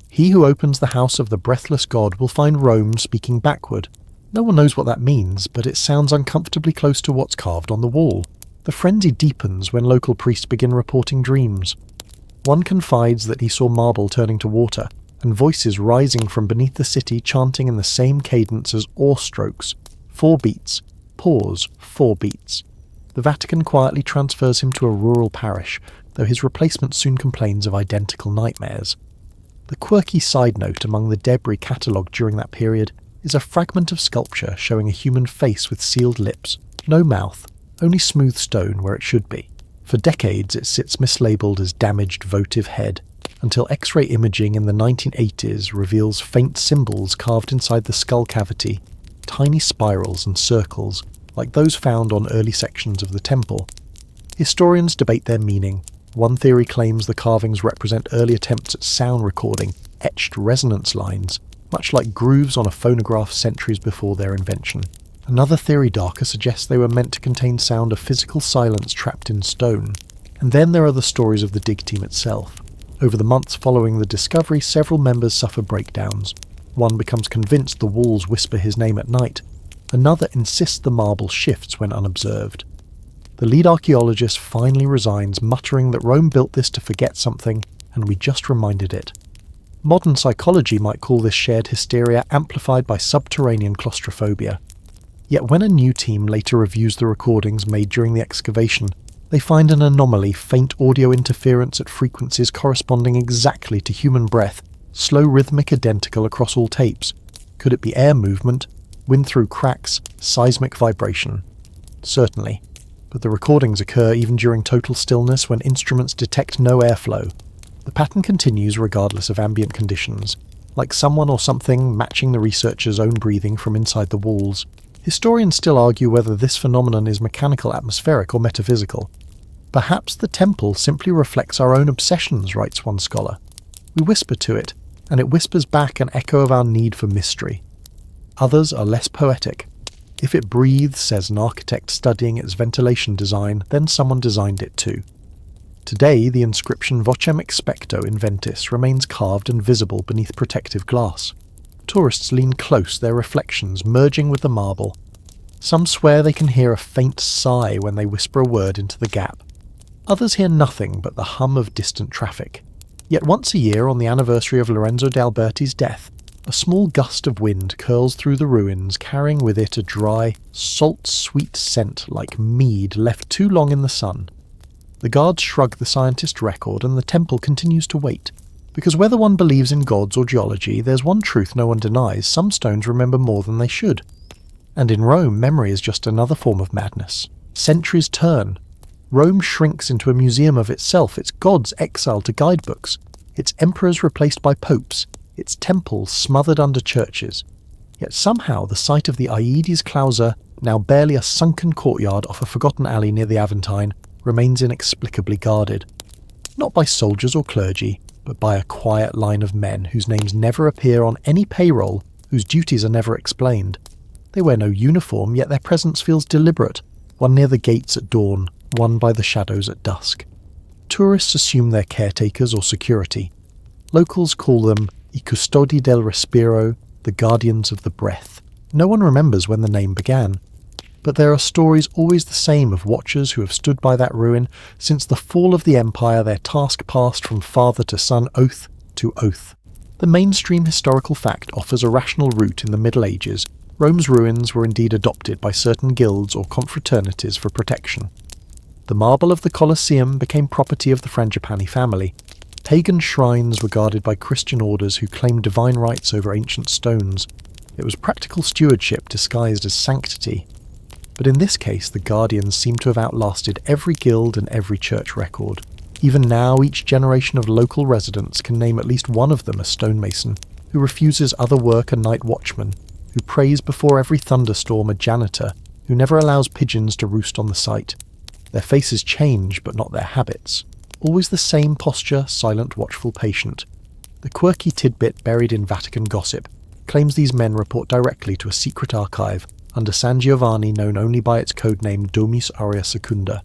He who opens the house of the breathless god will find Rome speaking backward. No one knows what that means, but it sounds uncomfortably close to what's carved on the wall. The frenzy deepens when local priests begin reporting dreams. One confides that he saw marble turning to water, and voices rising from beneath the city chanting in the same cadence as oar strokes. 4 beats. Pause. 4 beats. The Vatican quietly transfers him to a rural parish, though his replacement soon complains of identical nightmares. The quirky side note among the debris catalogued during that period is a fragment of sculpture showing a human face with sealed lips, no mouth, only smooth stone where it should be. For decades it sits mislabeled as damaged votive head, until X-ray imaging in the 1980s reveals faint symbols carved inside the skull cavity, tiny spirals and circles, like those found on early sections of the temple. Historians debate their meaning. One theory claims the carvings represent early attempts at sound recording, etched resonance lines, much like grooves on a phonograph centuries before their invention. Another theory, darker, suggests they were meant to contain sound of physical silence trapped in stone. And then there are the stories of the dig team itself. Over the months following the discovery, several members suffer breakdowns. One becomes convinced the walls whisper his name at night. Another insists the marble shifts when unobserved. The lead archaeologist finally resigns, muttering that Rome built this to forget something, and we just reminded it. Modern psychology might call this shared hysteria amplified by subterranean claustrophobia. Yet when a new team later reviews the recordings made during the excavation, they find an anomaly: faint audio interference at frequencies corresponding exactly to human breath, slow rhythmic identical across all tapes. Could it be air movement, wind through cracks, seismic vibration? Certainly. But the recordings occur even during total stillness when instruments detect no airflow. The pattern continues regardless of ambient conditions, like someone or something matching the researchers' own breathing from inside the walls. Historians still argue whether this phenomenon is mechanical, atmospheric, or metaphysical. Perhaps the temple simply reflects our own obsessions, writes one scholar. We whisper to it, and it whispers back an echo of our need for mystery. Others are less poetic. If it breathes, says an architect studying its ventilation design, then someone designed it too. Today, the inscription Vocem expecto inventis remains carved and visible beneath protective glass. Tourists lean close, their reflections merging with the marble. Some swear they can hear a faint sigh when they whisper a word into the gap. Others hear nothing but the hum of distant traffic. Yet once a year, on the anniversary of Lorenzo d'Alberti's death, a small gust of wind curls through the ruins, carrying with it a dry, salt-sweet scent like mead left too long in the sun. The guards shrug the scientist record, and the temple continues to wait. Because whether one believes in gods or geology, there's one truth no one denies: some stones remember more than they should. And in Rome, memory is just another form of madness. Centuries turn. Rome shrinks into a museum of itself, its gods exiled to guidebooks, its emperors replaced by popes, its temples smothered under churches. Yet somehow the site of the Aedes Clausa, now barely a sunken courtyard off a forgotten alley near the Aventine, remains inexplicably guarded. Not by soldiers or clergy, but by a quiet line of men whose names never appear on any payroll, whose duties are never explained. They wear no uniform, yet their presence feels deliberate, one near the gates at dawn, one by the shadows at dusk. Tourists assume they're caretakers or security. Locals call them I Custodi del Respiro, the Guardians of the Breath. No one remembers when the name began. But there are stories always the same of watchers who have stood by that ruin since the fall of the empire, their task passed from father to son, oath to oath. The mainstream historical fact offers a rational route in the Middle Ages. Rome's ruins were indeed adopted by certain guilds or confraternities for protection. The marble of the Colosseum became property of the Frangipani family. Pagan shrines were guarded by Christian orders who claimed divine rights over ancient stones. It was practical stewardship disguised as sanctity. But in this case, the guardians seem to have outlasted every guild and every church record. Even now, each generation of local residents can name at least one of them a stonemason, who refuses other work a night watchman, who prays before every thunderstorm a janitor, who never allows pigeons to roost on the site. Their faces change, but not their habits. Always the same posture, silent, watchful, patient. The quirky tidbit buried in Vatican gossip claims these men report directly to a secret archive under San Giovanni known only by its codename Domus Aurea Secunda.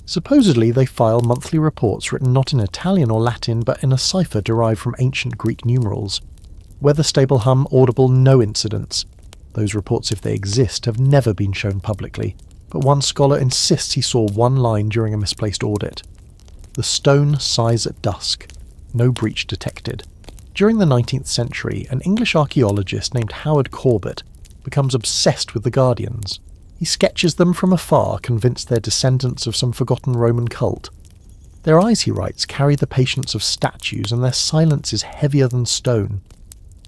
Supposedly they file monthly reports written not in Italian or Latin but in a cipher derived from ancient Greek numerals. Weather-stable hum audible no incidents. Those reports, if they exist, have never been shown publicly, but one scholar insists he saw one line during a misplaced audit. The stone sighs at dusk. No breach detected. During the 19th century, an English archaeologist named Howard Corbett becomes obsessed with the Guardians. He sketches them from afar, convinced they're descendants of some forgotten Roman cult. Their eyes, he writes, carry the patience of statues, and their silence is heavier than stone.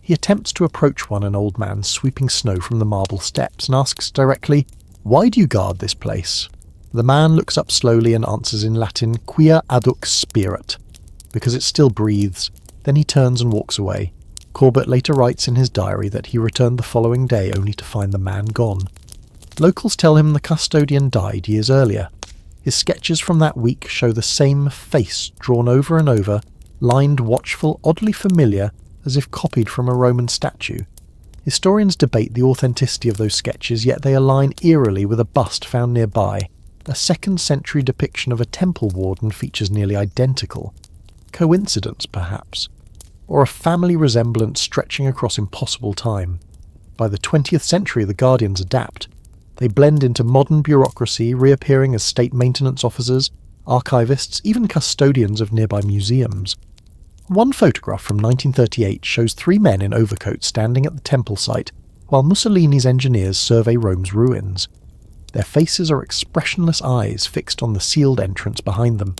He attempts to approach one, an old man sweeping snow from the marble steps, and asks directly, "Why do you guard this place?" The man looks up slowly and answers in Latin, "Quia adux spirat," because it still breathes. Then he turns and walks away. Corbett later writes in his diary that he returned the following day only to find the man gone. Locals tell him the custodian died years earlier. His sketches from that week show the same face drawn over and over, lined, watchful, oddly familiar, as if copied from a Roman statue. Historians debate the authenticity of those sketches, yet they align eerily with a bust found nearby. A 2nd century depiction of a temple warden features nearly identical. Coincidence, perhaps? Or a family resemblance stretching across impossible time. By the 20th century, the Guardians adapt. They blend into modern bureaucracy, reappearing as state maintenance officers, archivists, even custodians of nearby museums. One photograph from 1938 shows 3 men in overcoats standing at the temple site, while Mussolini's engineers survey Rome's ruins. Their faces are expressionless eyes fixed on the sealed entrance behind them.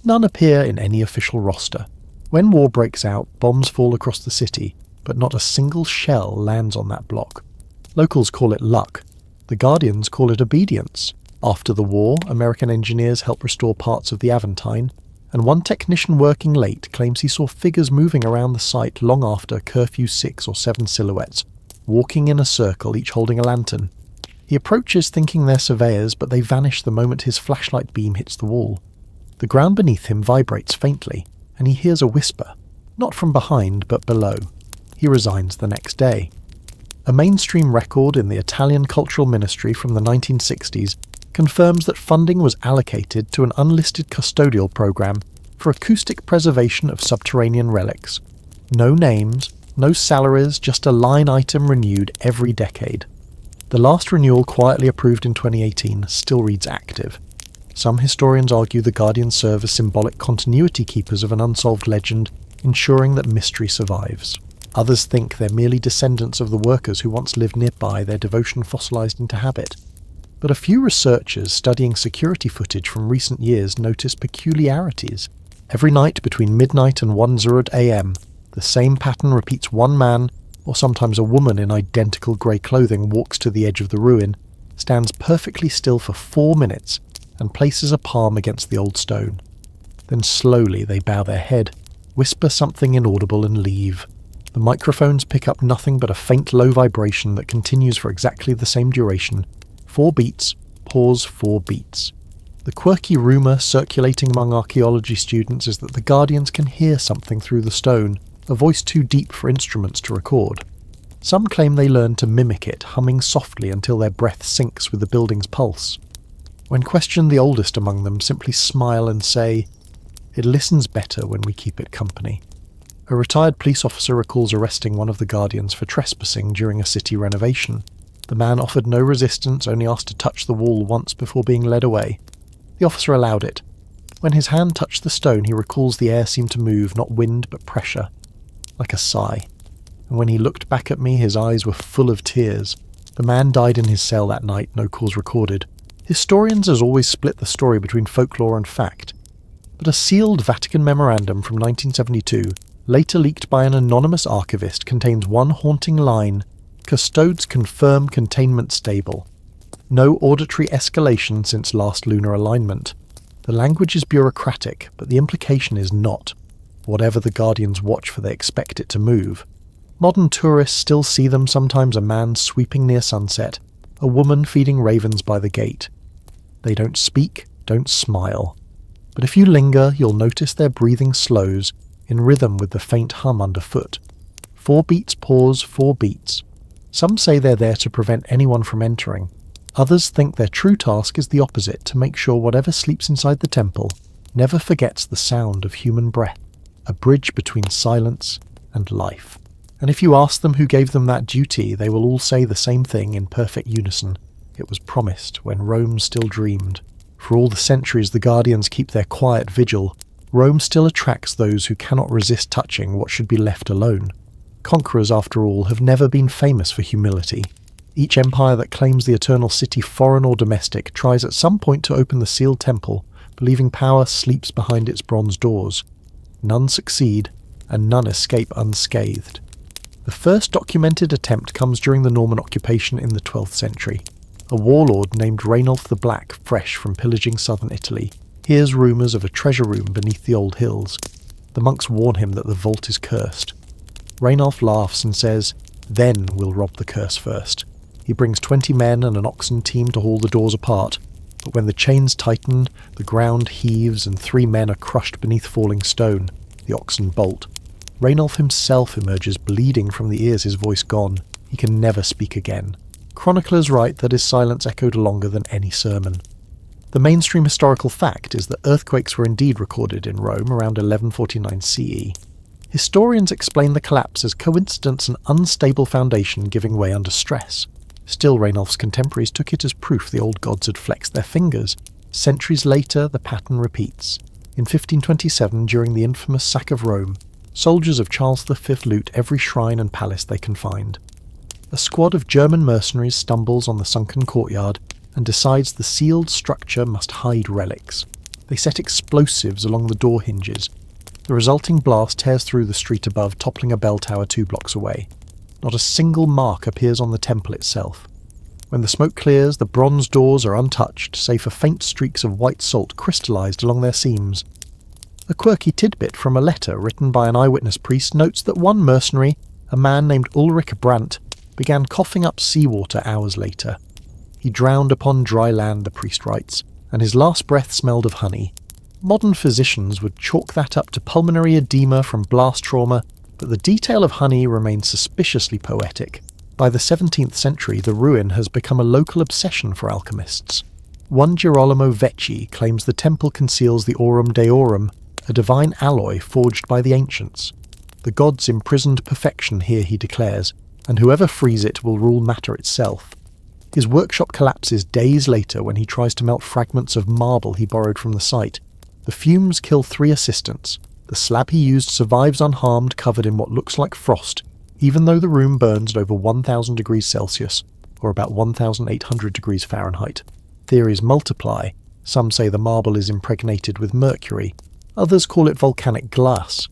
None appear in any official roster. When war breaks out, bombs fall across the city, but not a single shell lands on that block. Locals call it luck. The Guardians call it obedience. After the war, American engineers helped restore parts of the Aventine, and one technician working late claims he saw figures moving around the site long after curfew 6 or 7 silhouettes, walking in a circle, each holding a lantern. He approaches thinking they're surveyors, but they vanish the moment his flashlight beam hits the wall. The ground beneath him vibrates faintly, and he hears a whisper, not from behind but below. He resigns the next day. A mainstream record in the Italian Cultural Ministry from the 1960s confirms that funding was allocated to an unlisted custodial program for acoustic preservation of subterranean relics. No names, no salaries, just a line item renewed every decade. The last renewal, quietly approved in 2018, still reads active. Some historians argue the Guardians serve as symbolic continuity keepers of an unsolved legend, ensuring that mystery survives. Others think they're merely descendants of the workers who once lived nearby, their devotion fossilized into habit. But a few researchers studying security footage from recent years notice peculiarities. Every night between midnight and 1:00 a.m., the same pattern repeats. One man, or sometimes a woman in identical grey clothing, walks to the edge of the ruin, stands perfectly still for 4 minutes, and places a palm against the old stone. Then slowly they bow their head, whisper something inaudible and leave. The microphones pick up nothing but a faint low vibration that continues for exactly the same duration. 4 beats, pause 4 beats. The quirky rumour circulating among archaeology students is that the Guardians can hear something through the stone, a voice too deep for instruments to record. Some claim they learn to mimic it, humming softly until their breath syncs with the building's pulse. When questioned, the oldest among them simply smile and say, "It listens better when we keep it company." A retired police officer recalls arresting one of the Guardians for trespassing during a city renovation. The man offered no resistance, only asked to touch the wall once before being led away. The officer allowed it. When his hand touched the stone, he recalls the air seemed to move, not wind but pressure, like a sigh. And when he looked back at me, his eyes were full of tears. The man died in his cell that night, no cause recorded. Historians has always split the story between folklore and fact. But a sealed Vatican memorandum from 1972, later leaked by an anonymous archivist, contains one haunting line: "Custodes confirm containment stable. No auditory escalation since last lunar alignment." The language is bureaucratic, but the implication is not. Whatever the Guardians watch for, they expect it to move. Modern tourists still see them, sometimes a man sweeping near sunset, a woman feeding ravens by the gate. They don't speak, don't smile. But if you linger, you'll notice their breathing slows, in rhythm with the faint hum underfoot. 4 beats, pause 4 beats. Some say they're there to prevent anyone from entering. Others think their true task is the opposite, to make sure whatever sleeps inside the temple never forgets the sound of human breath, a bridge between silence and life. And if you ask them who gave them that duty, they will all say the same thing in perfect unison. It was promised when Rome still dreamed. For all the centuries the Guardians keep their quiet vigil, Rome still attracts those who cannot resist touching what should be left alone. Conquerors, after all, have never been famous for humility. Each empire that claims the Eternal City, foreign or domestic, tries at some point to open the sealed temple, believing power sleeps behind its bronze doors. None succeed, and none escape unscathed. The first documented attempt comes during the Norman occupation in the 12th century. A warlord named Rainulf the Black, fresh from pillaging southern Italy, hears rumours of a treasure room beneath the old hills. The monks warn him that the vault is cursed. Rainulf laughs and says, "Then we'll rob the curse first." He brings 20 men and an oxen team to haul the doors apart, but when the chains tighten, the ground heaves and 3 men are crushed beneath falling stone. The oxen bolt. Rainulf himself emerges bleeding from the ears, his voice gone. He can never speak again. Chroniclers write that his silence echoed longer than any sermon. The mainstream historical fact is that earthquakes were indeed recorded in Rome around 1149 CE. Historians explain the collapse as coincidence and unstable foundation giving way under stress. Still, Rainulf's contemporaries took it as proof the old gods had flexed their fingers. Centuries later, the pattern repeats. In 1527, during the infamous sack of Rome, soldiers of Charles V loot every shrine and palace they can find. A squad of German mercenaries stumbles on the sunken courtyard and decides the sealed structure must hide relics. They set explosives along the door hinges. The resulting blast tears through the street above, toppling a bell tower 2 blocks away. Not a single mark appears on the temple itself. When the smoke clears, the bronze doors are untouched, save for faint streaks of white salt crystallized along their seams. A quirky tidbit from a letter written by an eyewitness priest notes that one mercenary, a man named Ulrich Brandt, began coughing up seawater hours later. He drowned upon dry land, the priest writes, and his last breath smelled of honey. Modern physicians would chalk that up to pulmonary edema from blast trauma, but the detail of honey remains suspiciously poetic. By the 17th century, the ruin has become a local obsession for alchemists. One Girolamo Vecchi claims the temple conceals the Aurum Deorum, a divine alloy forged by the ancients. The gods imprisoned perfection here, he declares, and whoever frees it will rule matter itself. His workshop collapses days later when he tries to melt fragments of marble he borrowed from the site. The fumes kill 3 assistants. The slab he used survives unharmed, covered in what looks like frost, even though the room burns at over 1,000 degrees Celsius, or about 1,800 degrees Fahrenheit. Theories multiply. Some say the marble is impregnated with mercury. Others call it volcanic glass.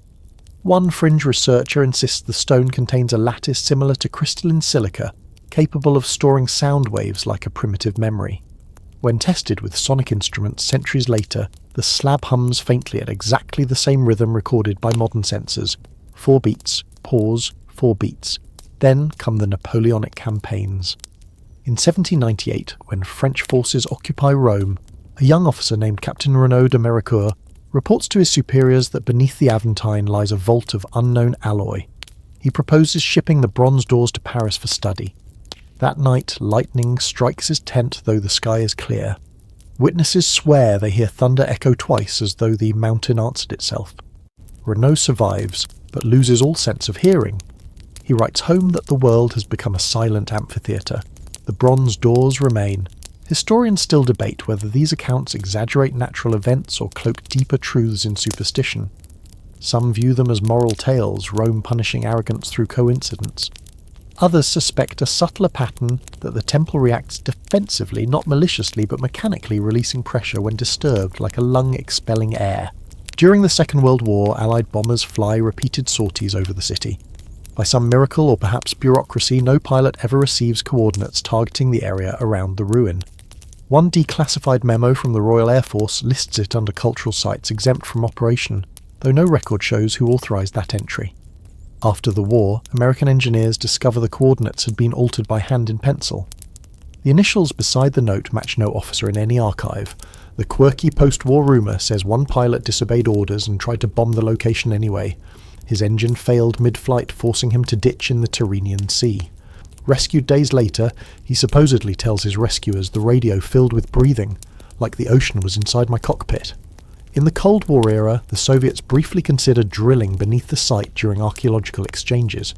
One fringe researcher insists the stone contains a lattice similar to crystalline silica, capable of storing sound waves like a primitive memory. When tested with sonic instruments centuries later, the slab hums faintly at exactly the same rhythm recorded by modern sensors. 4 beats, pause, 4 beats. Then come the Napoleonic campaigns. In 1798, when French forces occupy Rome, a young officer named Captain Renaud de Méricourt reports to his superiors that beneath the Aventine lies a vault of unknown alloy. He proposes shipping the bronze doors to Paris for study. That night, lightning strikes his tent, though the sky is clear. Witnesses swear they hear thunder echo twice, as though the mountain answered itself. Renaud survives, but loses all sense of hearing. He writes home that the world has become a silent amphitheatre. The bronze doors remain. Historians still debate whether these accounts exaggerate natural events or cloak deeper truths in superstition. Some view them as moral tales, Rome punishing arrogance through coincidence. Others suspect a subtler pattern that the temple reacts defensively, not maliciously, but mechanically releasing pressure when disturbed, like a lung expelling air. During the Second World War, Allied bombers fly repeated sorties over the city. By some miracle, or perhaps bureaucracy, no pilot ever receives coordinates targeting the area around the ruin. One declassified memo from the Royal Air Force lists it under cultural sites exempt from operation, though no record shows who authorised that entry. After the war, American engineers discover the coordinates had been altered by hand in pencil. The initials beside the note match no officer in any archive. The quirky post-war rumour says one pilot disobeyed orders and tried to bomb the location anyway. His engine failed mid-flight, forcing him to ditch in the Tyrrhenian Sea. Rescued days later, he supposedly tells his rescuers the radio filled with breathing, like the ocean was inside my cockpit. In the Cold War era, the Soviets briefly considered drilling beneath the site during archaeological exchanges.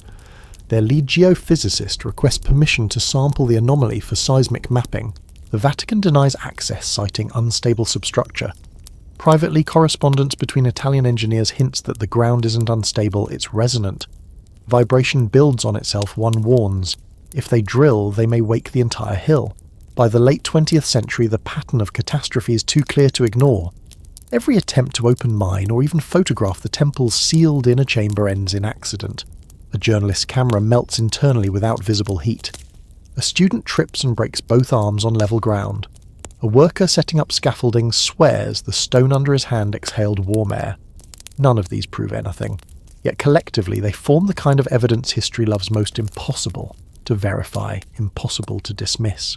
Their lead geophysicist requests permission to sample the anomaly for seismic mapping. The Vatican denies access, citing unstable substructure. Privately, correspondence between Italian engineers hints that the ground isn't unstable, it's resonant. Vibration builds on itself, one warns. If they drill, they may wake the entire hill. By the late 20th century, the pattern of catastrophe is too clear to ignore. Every attempt to open mine or even photograph the temple's sealed inner chamber ends in accident. A journalist's camera melts internally without visible heat. A student trips and breaks both arms on level ground. A worker setting up scaffolding swears the stone under his hand exhaled warm air. None of these prove anything, yet collectively they form the kind of evidence history loves most: impossible to verify, impossible to dismiss.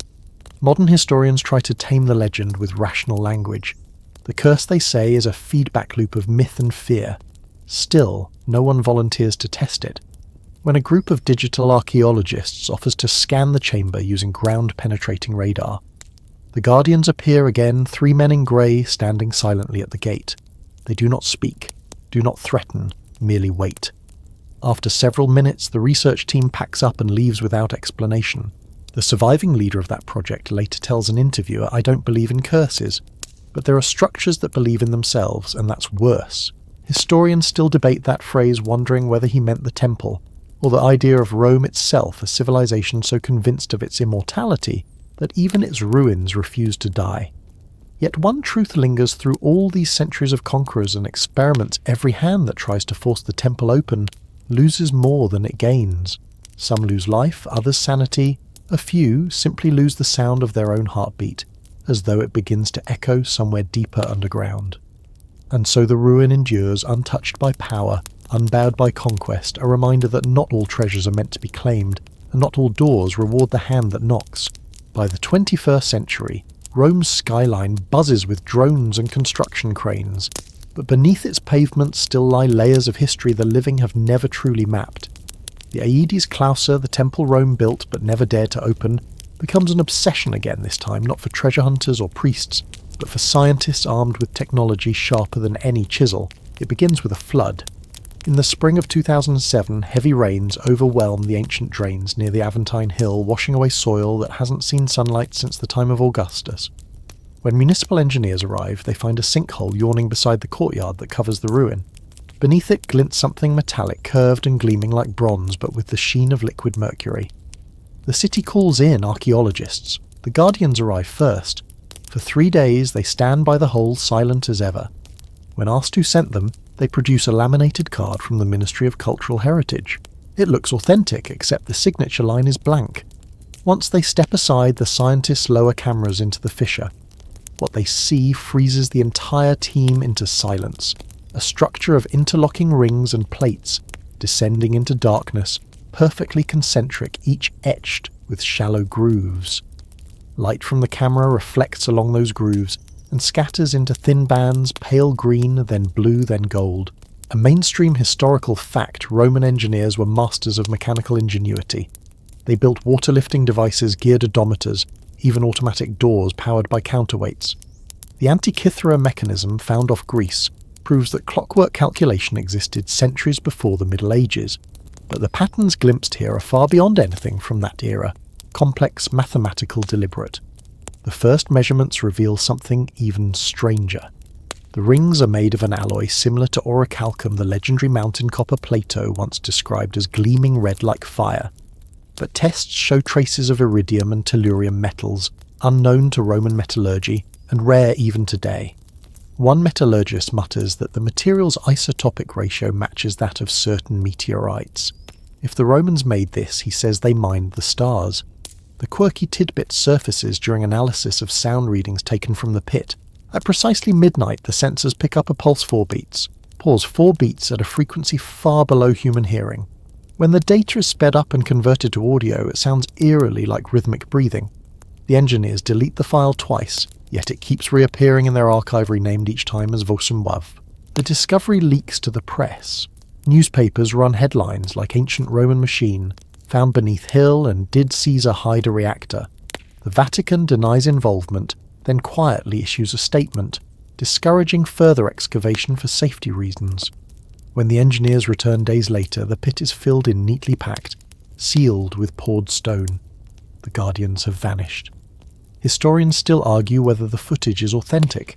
Modern historians try to tame the legend with rational language. The curse, they say, is a feedback loop of myth and fear. Still, no one volunteers to test it. When a group of digital archaeologists offers to scan the chamber using ground-penetrating radar, the Guardians appear again, 3 men in grey standing silently at the gate. They do not speak, do not threaten, merely wait. After several minutes, the research team packs up and leaves without explanation. The surviving leader of that project later tells an interviewer, "I don't believe in curses, but there are structures that believe in themselves, and that's worse." Historians still debate that phrase, wondering whether he meant the temple, or the idea of Rome itself, a civilization so convinced of its immortality that even its ruins refuse to die. Yet one truth lingers through all these centuries of conquerors and experiments: every hand that tries to force the temple open loses more than it gains. Some lose life, others sanity, a few simply lose the sound of their own heartbeat, as though it begins to echo somewhere deeper underground. And so the ruin endures, untouched by power, unbowed by conquest, a reminder that not all treasures are meant to be claimed, and not all doors reward the hand that knocks. By the 21st century, Rome's skyline buzzes with drones and construction cranes, but beneath its pavements still lie layers of history the living have never truly mapped. The Aedes Clausa, the temple Rome built but never dared to open, becomes an obsession again, this time not for treasure hunters or priests, but for scientists armed with technology sharper than any chisel. It begins with a flood. In the spring of 2007, heavy rains overwhelm the ancient drains near the Aventine Hill, washing away soil that hasn't seen sunlight since the time of Augustus. When municipal engineers arrive, they find a sinkhole yawning beside the courtyard that covers the ruin. Beneath it glints something metallic, curved and gleaming like bronze, but with the sheen of liquid mercury. The city calls in archaeologists. The Guardians arrive first. For 3 days they stand by the hole, silent as ever. When asked who sent them, they produce a laminated card from the Ministry of Cultural Heritage. It looks authentic, except the signature line is blank. Once they step aside, the scientists lower cameras into the fissure. What they see freezes the entire team into silence, a structure of interlocking rings and plates, descending into darkness, perfectly concentric, each etched with shallow grooves. Light from the camera reflects along those grooves and scatters into thin bands, pale green, then blue, then gold. A mainstream historical fact, Roman engineers were masters of mechanical ingenuity. They built water-lifting devices, geared odometers, even automatic doors powered by counterweights. The Antikythera mechanism found off Greece proves that clockwork calculation existed centuries before the Middle Ages, but the patterns glimpsed here are far beyond anything from that era, complex, mathematical, deliberate. The first measurements reveal something even stranger. The rings are made of an alloy similar to orichalcum, the legendary mountain copper Plato once described as gleaming red like fire, but tests show traces of iridium and tellurium metals, unknown to Roman metallurgy and rare even today. One metallurgist mutters that the material's isotopic ratio matches that of certain meteorites. If the Romans made this, he says they mined the stars. The quirky tidbit surfaces during analysis of sound readings taken from the pit. At precisely midnight, the sensors pick up a pulse 4 beats, pause 4 beats at a frequency far below human hearing. When the data is sped up and converted to audio, it sounds eerily like rhythmic breathing. The engineers delete the file twice, yet it keeps reappearing in their archive, renamed each time as Vossumwav. The discovery leaks to the press. Newspapers run headlines like Ancient Roman Machine, found beneath hill, and Did Caesar hide a reactor? The Vatican denies involvement, then quietly issues a statement, discouraging further excavation for safety reasons. When the engineers return days later, the pit is filled in neatly packed, sealed with poured stone. The guardians have vanished. Historians still argue whether the footage is authentic.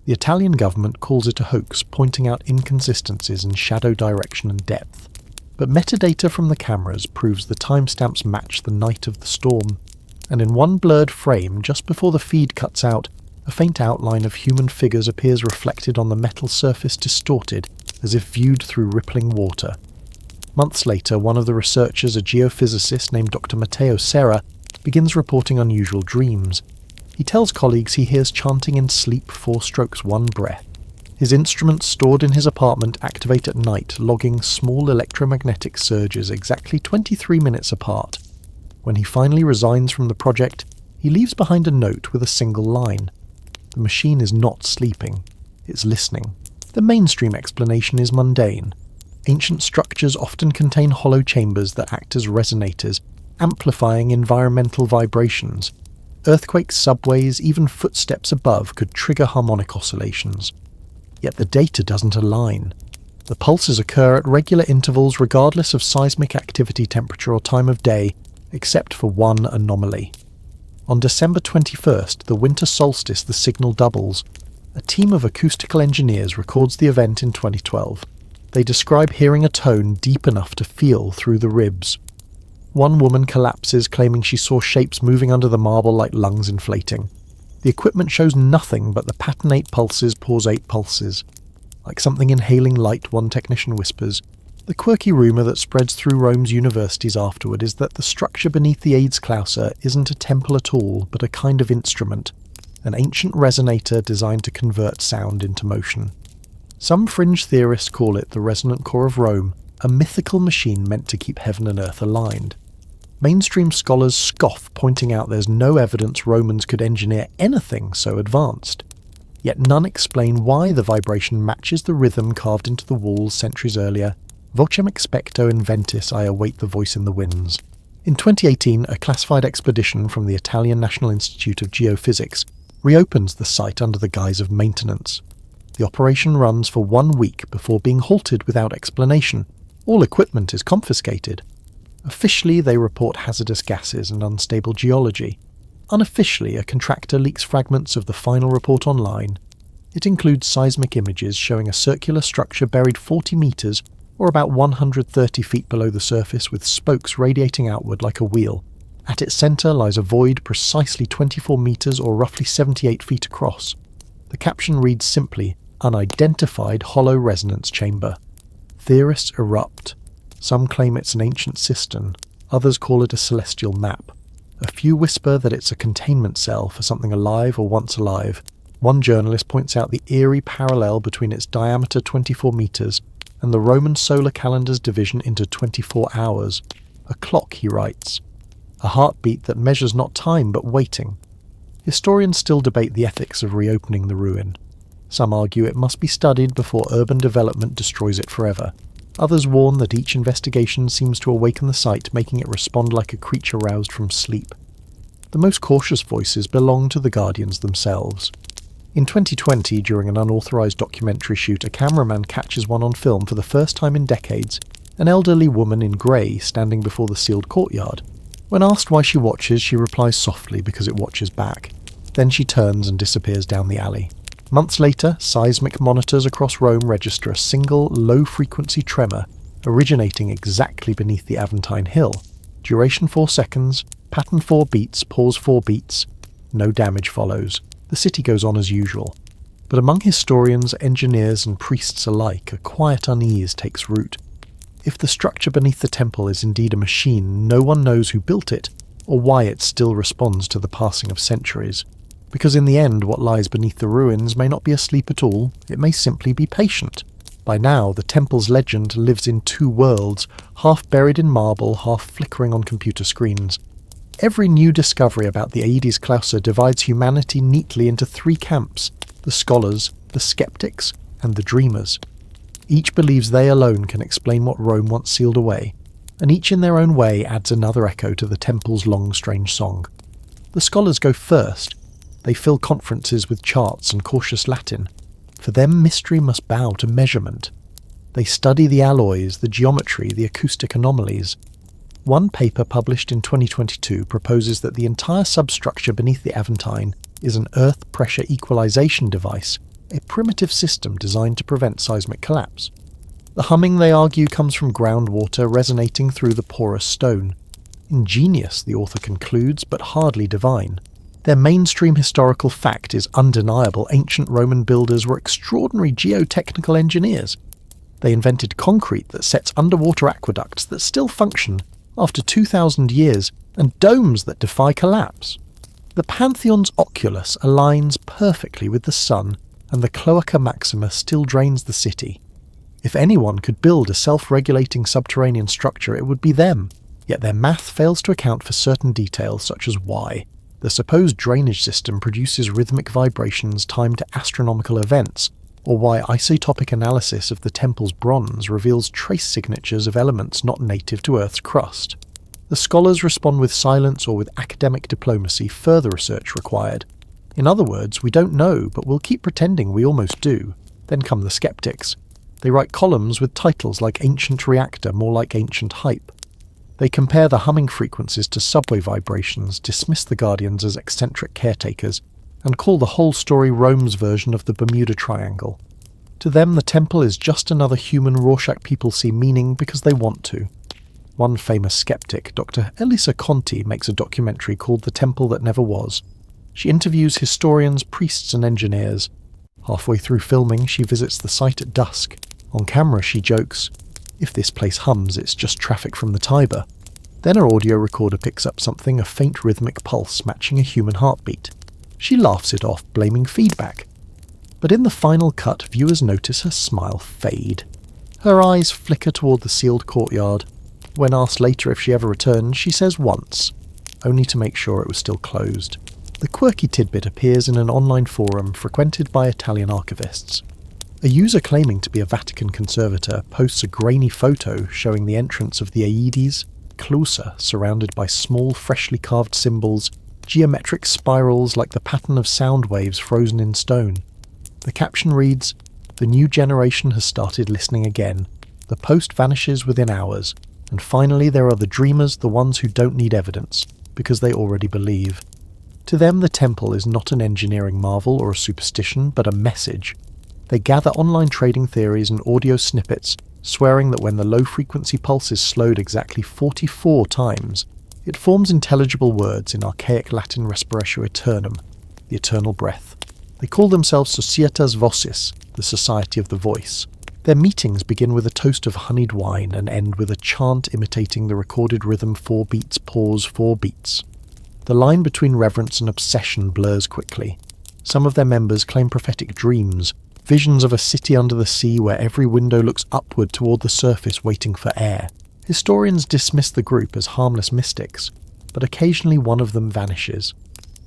The Italian government calls it a hoax, pointing out inconsistencies in shadow direction and depth. But metadata from the cameras proves the timestamps match the night of the storm, and in one blurred frame, just before the feed cuts out, a faint outline of human figures appears reflected on the metal surface, distorted, as if viewed through rippling water. Months later, one of the researchers, a geophysicist named Dr. Matteo Serra, begins reporting unusual dreams. He tells colleagues he hears chanting in sleep 4 strokes 1 breath. His instruments stored in his apartment activate at night, logging small electromagnetic surges exactly 23 minutes apart. When he finally resigns from the project, he leaves behind a note with a single line. The machine is not sleeping, it's listening. The mainstream explanation is mundane. Ancient structures often contain hollow chambers that act as resonators, amplifying environmental vibrations. Earthquakes, subways, even footsteps above could trigger harmonic oscillations. Yet the data doesn't align. The pulses occur at regular intervals regardless of seismic activity, temperature or time of day, except for one anomaly. On December 21st, the winter solstice, the signal doubles. A team of acoustical engineers records the event in 2012. They describe hearing a tone deep enough to feel through the ribs. One woman collapses, claiming she saw shapes moving under the marble like lungs inflating. The equipment shows nothing but the pattern 8 pulses, pause 8 pulses. Like something inhaling light, one technician whispers. The quirky rumour that spreads through Rome's universities afterward is that the structure beneath the Aedes Clausa isn't a temple at all, but a kind of instrument, an ancient resonator designed to convert sound into motion. Some fringe theorists call it the resonant core of Rome, a mythical machine meant to keep heaven and earth aligned. Mainstream scholars scoff, pointing out there's no evidence Romans could engineer anything so advanced. Yet none explain why the vibration matches the rhythm carved into the walls centuries earlier. Vocem expecto inventis, I await the voice in the winds. In 2018, a classified expedition from the Italian National Institute of Geophysics reopens the site under the guise of maintenance. The operation runs for 1 week before being halted without explanation. All equipment is confiscated. Officially, they report hazardous gases and unstable geology. Unofficially, a contractor leaks fragments of the final report online. It includes seismic images showing a circular structure buried 40 metres, or about 130 feet below the surface, with spokes radiating outward like a wheel. At its centre lies a void precisely 24 metres or roughly 78 feet across. The caption reads simply, "Unidentified hollow resonance chamber." Theorists erupt. Some claim it's an ancient cistern, others call it a celestial map. A few whisper that it's a containment cell for something alive or once alive. One journalist points out the eerie parallel between its diameter 24 metres and the Roman solar calendar's division into 24 hours. A clock, he writes. A heartbeat that measures not time but waiting. Historians still debate the ethics of reopening the ruin. Some argue it must be studied before urban development destroys it forever. Others warn that each investigation seems to awaken the site, making it respond like a creature roused from sleep. The most cautious voices belong to the Guardians themselves. In 2020, during an unauthorised documentary shoot, a cameraman catches one on film for the first time in decades, an elderly woman in grey standing before the sealed courtyard. When asked why she watches, she replies softly because it watches back. Then she turns and disappears down the alley. Months later, seismic monitors across Rome register a single, low-frequency tremor originating exactly beneath the Aventine Hill. Duration 4 seconds, pattern 4 beats, pause 4 beats. No damage follows. The city goes on as usual. But among historians, engineers and priests alike, a quiet unease takes root. If the structure beneath the temple is indeed a machine, no one knows who built it, or why it still responds to the passing of centuries. Because in the end, what lies beneath the ruins may not be asleep at all, it may simply be patient. By now, the temple's legend lives in two worlds, half buried in marble, half flickering on computer screens. Every new discovery about the Aedes Clausa divides humanity neatly into three camps: the scholars, the skeptics, and the dreamers. Each believes they alone can explain what Rome once sealed away, and each in their own way adds another echo to the temple's long, strange song. The scholars go first. They fill conferences with charts and cautious Latin. For them, mystery must bow to measurement. They study the alloys, the geometry, the acoustic anomalies. One paper published in 2022 proposes that the entire substructure beneath the Aventine is an earth pressure equalization device, a primitive system designed to prevent seismic collapse. The humming, they argue, comes from groundwater resonating through the porous stone. Ingenious, the author concludes, but hardly divine. Their mainstream historical fact is undeniable. Ancient Roman builders were extraordinary geotechnical engineers. They invented concrete that sets underwater aqueducts that still function after 2,000 years, and domes that defy collapse. The Pantheon's oculus aligns perfectly with the sun, and the Cloaca Maxima still drains the city. If anyone could build a self-regulating subterranean structure, it would be them. Yet their math fails to account for certain details, such as why the supposed drainage system produces rhythmic vibrations timed to astronomical events, or why isotopic analysis of the temple's bronze reveals trace signatures of elements not native to Earth's crust. The scholars respond with silence or with academic diplomacy, further research required. In other words, we don't know, but we'll keep pretending we almost do. Then come the skeptics. They write columns with titles like Ancient Reactor, more like Ancient Hype. They compare the humming frequencies to subway vibrations, dismiss the Guardians as eccentric caretakers, and call the whole story Rome's version of the Bermuda Triangle. To them, the temple is just another human Rorschach people see meaning because they want to. One famous skeptic, Dr. Elisa Conti, makes a documentary called The Temple That Never Was. She interviews historians, priests and engineers. Halfway through filming, she visits the site at dusk. On camera, she jokes, "If this place hums, it's just traffic from the Tiber." Then her audio recorder picks up something, a faint rhythmic pulse matching a human heartbeat. She laughs it off, blaming feedback. But in the final cut, viewers notice her smile fade. Her eyes flicker toward the sealed courtyard. When asked later if she ever returned, she says once, only to make sure it was still closed. The quirky tidbit appears in an online forum frequented by Italian archivists. A user claiming to be a Vatican conservator posts a grainy photo showing the entrance of the Aedes Clausa surrounded by small, freshly carved symbols, geometric spirals like the pattern of sound waves frozen in stone. The caption reads, "The new generation has started listening again. The post vanishes within hours. And finally there are the dreamers, the ones who don't need evidence, because they already believe." To them, the temple is not an engineering marvel or a superstition, but a message. They gather online trading theories and audio snippets, swearing that when the low-frequency pulse is slowed exactly 44 times, it forms intelligible words in archaic Latin respiratio aeternum, the eternal breath. They call themselves Societas Vocis, the Society of the Voice. Their meetings begin with a toast of honeyed wine and end with a chant imitating the recorded rhythm 4 beats, pause 4 beats. The line between reverence and obsession blurs quickly. Some of their members claim prophetic dreams, visions of a city under the sea where every window looks upward toward the surface waiting for air. Historians dismiss the group as harmless mystics, but occasionally one of them vanishes.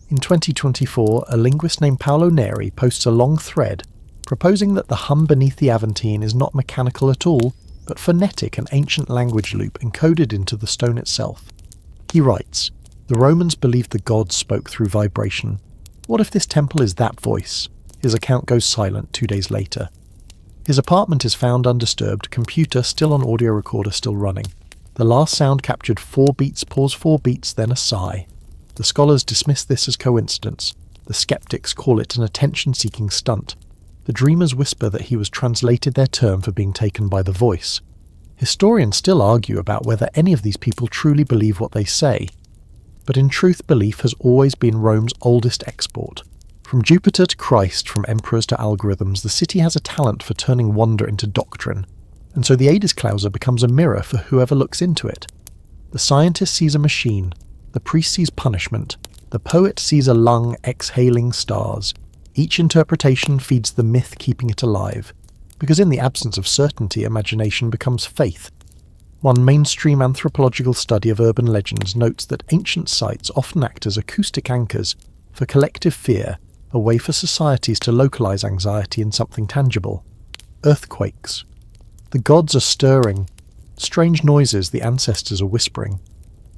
In 2024, a linguist named Paolo Neri posts a long thread proposing that the hum beneath the Aventine is not mechanical at all, but phonetic, an ancient language loop encoded into the stone itself. He writes, "The Romans believed the gods spoke through vibration. What if this temple is that voice?" His account goes silent 2 days later. His apartment is found undisturbed, computer still on, audio recorder still running. The last sound captured 4 beats, pause 4 beats, then a sigh. The scholars dismiss this as coincidence. The skeptics call it an attention-seeking stunt. The dreamers whisper that he was translated their term for being taken by the voice. Historians still argue about whether any of these people truly believe what they say. But in truth, belief has always been Rome's oldest export. From Jupiter to Christ, from emperors to algorithms, the city has a talent for turning wonder into doctrine. And so the Aedes Clausa becomes a mirror for whoever looks into it. The scientist sees a machine, the priest sees punishment, the poet sees a lung exhaling stars. Each interpretation feeds the myth, keeping it alive, because in the absence of certainty, imagination becomes faith. One mainstream anthropological study of urban legends notes that ancient sites often act as acoustic anchors for collective fear, a way for societies to localize anxiety in something tangible. Earthquakes. The gods are stirring. Strange noises the ancestors are whispering.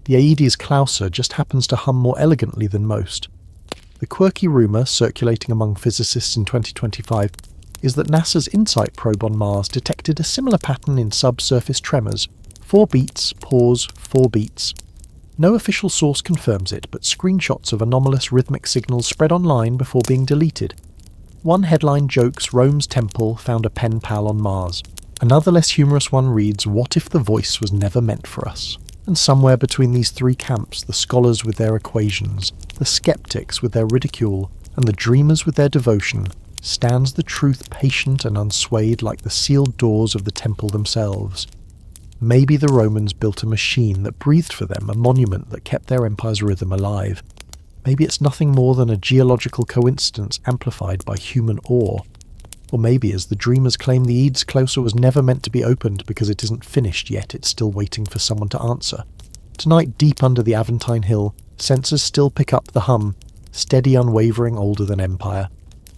The Aedes Clausa just happens to hum more elegantly than most. The quirky rumour circulating among physicists in 2025 is that NASA's InSight probe on Mars detected a similar pattern in subsurface tremors. 4 beats, pause, 4 beats. No official source confirms it, but screenshots of anomalous rhythmic signals spread online before being deleted. One headline jokes Rome's temple found a pen pal on Mars. Another less humorous one reads, "What if the voice was never meant for us?" And somewhere between these 3 camps, the scholars with their equations, the skeptics with their ridicule, and the dreamers with their devotion, stands the truth patient and unswayed like the sealed doors of the temple themselves. Maybe the Romans built a machine that breathed for them, a monument that kept their empire's rhythm alive. Maybe it's nothing more than a geological coincidence amplified by human awe. Or maybe, as the dreamers claim, the Aedes Clausa was never meant to be opened because it isn't finished yet, it's still waiting for someone to answer. Tonight, deep under the Aventine Hill, sensors still pick up the hum, steady, unwavering, older than empire.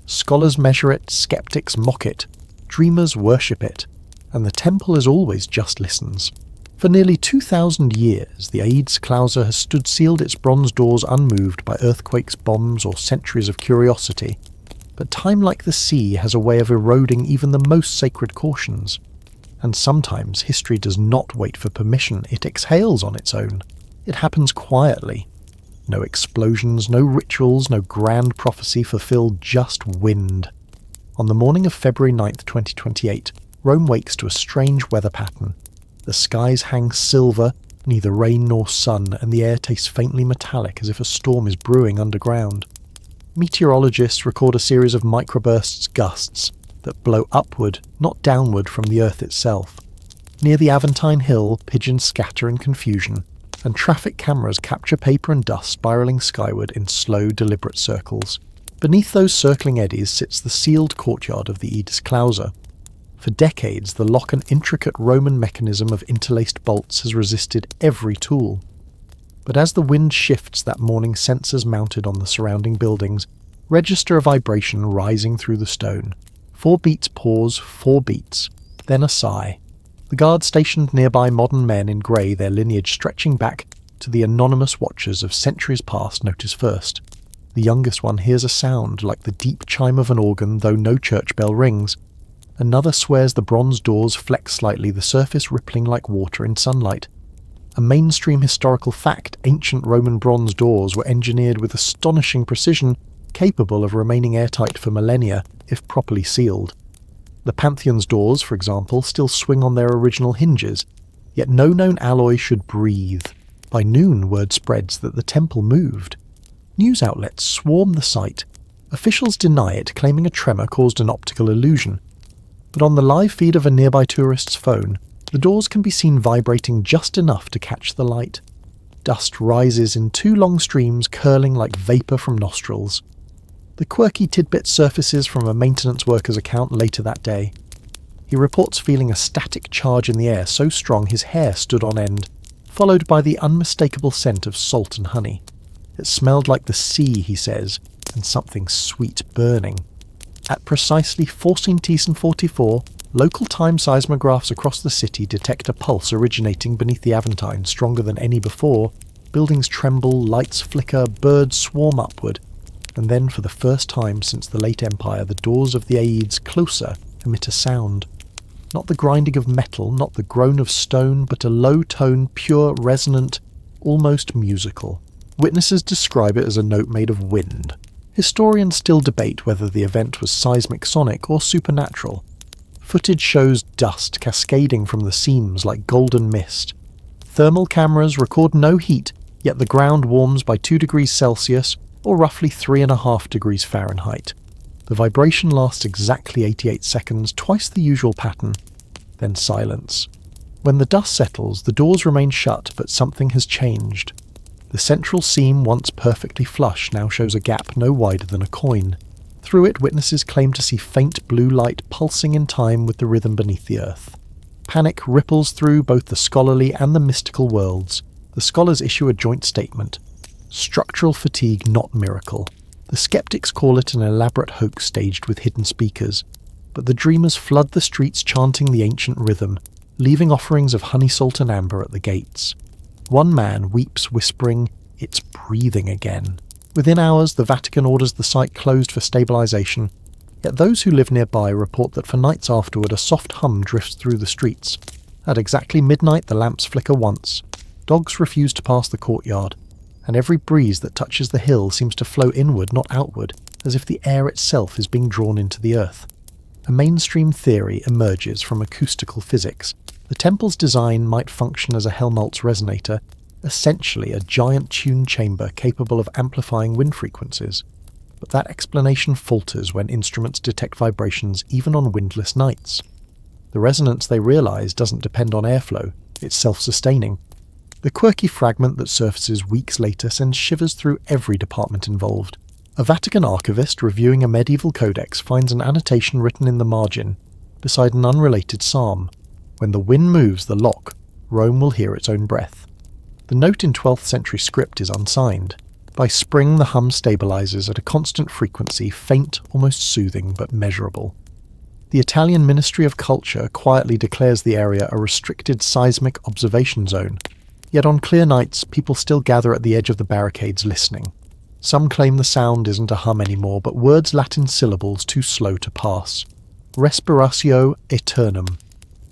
Scholars measure it, skeptics mock it, dreamers worship it, and the temple as always just listens. For nearly 2,000 years, the Aedes Clausa has stood sealed, its bronze doors unmoved by earthquakes, bombs, or centuries of curiosity. But time, like the sea, has a way of eroding even the most sacred cautions. And sometimes history does not wait for permission, it exhales on its own. It happens quietly. No explosions, no rituals, no grand prophecy fulfilled, just wind. On the morning of February 9th, 2028, Rome wakes to a strange weather pattern. The skies hang silver, neither rain nor sun, and the air tastes faintly metallic as if a storm is brewing underground. Meteorologists record a series of microbursts, gusts, that blow upward, not downward from the earth itself. Near the Aventine Hill, pigeons scatter in confusion, and traffic cameras capture paper and dust spiralling skyward in slow, deliberate circles. Beneath those circling eddies sits the sealed courtyard of the Aedes Clausa. For decades, the lock and intricate Roman mechanism of interlaced bolts has resisted every tool. But as the wind shifts that morning, sensors mounted on the surrounding buildings register a vibration rising through the stone. 4 beats, pause, 4 beats, then a sigh. The guards stationed nearby, modern men in grey, their lineage stretching back to the anonymous watchers of centuries past, notice first. The youngest one hears a sound like the deep chime of an organ, though no church bell rings. Another swears the bronze doors flex slightly, the surface rippling like water in sunlight. A mainstream historical fact, ancient Roman bronze doors were engineered with astonishing precision, capable of remaining airtight for millennia, if properly sealed. The Pantheon's doors, for example, still swing on their original hinges, yet no known alloy should breathe. By noon, word spreads that the temple moved. News outlets swarm the site. Officials deny it, claiming a tremor caused an optical illusion. But on the live feed of a nearby tourist's phone, the doors can be seen vibrating just enough to catch the light. Dust rises in 2 long streams curling like vapour from nostrils. The quirky tidbit surfaces from a maintenance worker's account later that day. He reports feeling a static charge in the air so strong his hair stood on end, followed by the unmistakable scent of salt and honey. It smelled like the sea, he says, and something sweet burning. At precisely 14:44, local time seismographs across the city detect a pulse originating beneath the Aventine stronger than any before. Buildings tremble, lights flicker, birds swarm upward, and then for the first time since the late Empire, the doors of the Aedes Clausa emit a sound. Not the grinding of metal, not the groan of stone, but a low tone, pure, resonant, almost musical. Witnesses describe it as a note made of wind. Historians still debate whether the event was seismic sonic or supernatural. Footage shows dust cascading from the seams like golden mist. Thermal cameras record no heat, yet the ground warms by 2 degrees Celsius or roughly 3.5 degrees Fahrenheit. The vibration lasts exactly 88 seconds, twice the usual pattern. Then silence. When the dust settles, the doors remain shut, but something has changed. The central seam, once perfectly flush, now shows a gap no wider than a coin. Through it, witnesses claim to see faint blue light pulsing in time with the rhythm beneath the earth. Panic ripples through both the scholarly and the mystical worlds. The scholars issue a joint statement. Structural fatigue, not miracle. The skeptics call it an elaborate hoax staged with hidden speakers. But the dreamers flood the streets chanting the ancient rhythm, leaving offerings of honey, salt and amber at the gates. One man weeps, whispering, "It's breathing again." Within hours, the Vatican orders the site closed for stabilisation, yet those who live nearby report that for nights afterward a soft hum drifts through the streets. At exactly midnight, the lamps flicker once. Dogs refuse to pass the courtyard, and every breeze that touches the hill seems to flow inward, not outward, as if the air itself is being drawn into the earth. A mainstream theory emerges from acoustical physics. The temple's design might function as a Helmholtz resonator, essentially a giant tuned chamber capable of amplifying wind frequencies. But that explanation falters when instruments detect vibrations even on windless nights. The resonance, they realise, doesn't depend on airflow, it's self-sustaining. The quirky fragment that surfaces weeks later sends shivers through every department involved. A Vatican archivist reviewing a medieval codex finds an annotation written in the margin, beside an unrelated psalm. When the wind moves the lock, Rome will hear its own breath. The note in 12th century script is unsigned. By spring the hum stabilises at a constant frequency, faint, almost soothing, but measurable. The Italian Ministry of Culture quietly declares the area a restricted seismic observation zone. Yet on clear nights, people still gather at the edge of the barricades listening. Some claim the sound isn't a hum anymore, but words Latin syllables too slow to pass. Respiratio aeternum,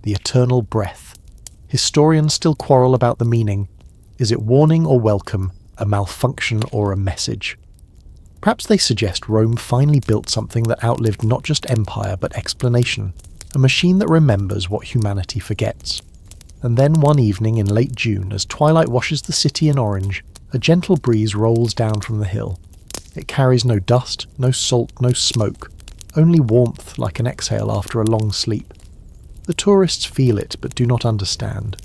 the eternal breath. Historians still quarrel about the meaning. Is it warning or welcome, a malfunction or a message? Perhaps they suggest Rome finally built something that outlived not just empire but explanation, a machine that remembers what humanity forgets. And then one evening in late June, as twilight washes the city in orange, a gentle breeze rolls down from the hill. It carries no dust, no salt, no smoke, only warmth like an exhale after a long sleep. The tourists feel it but do not understand.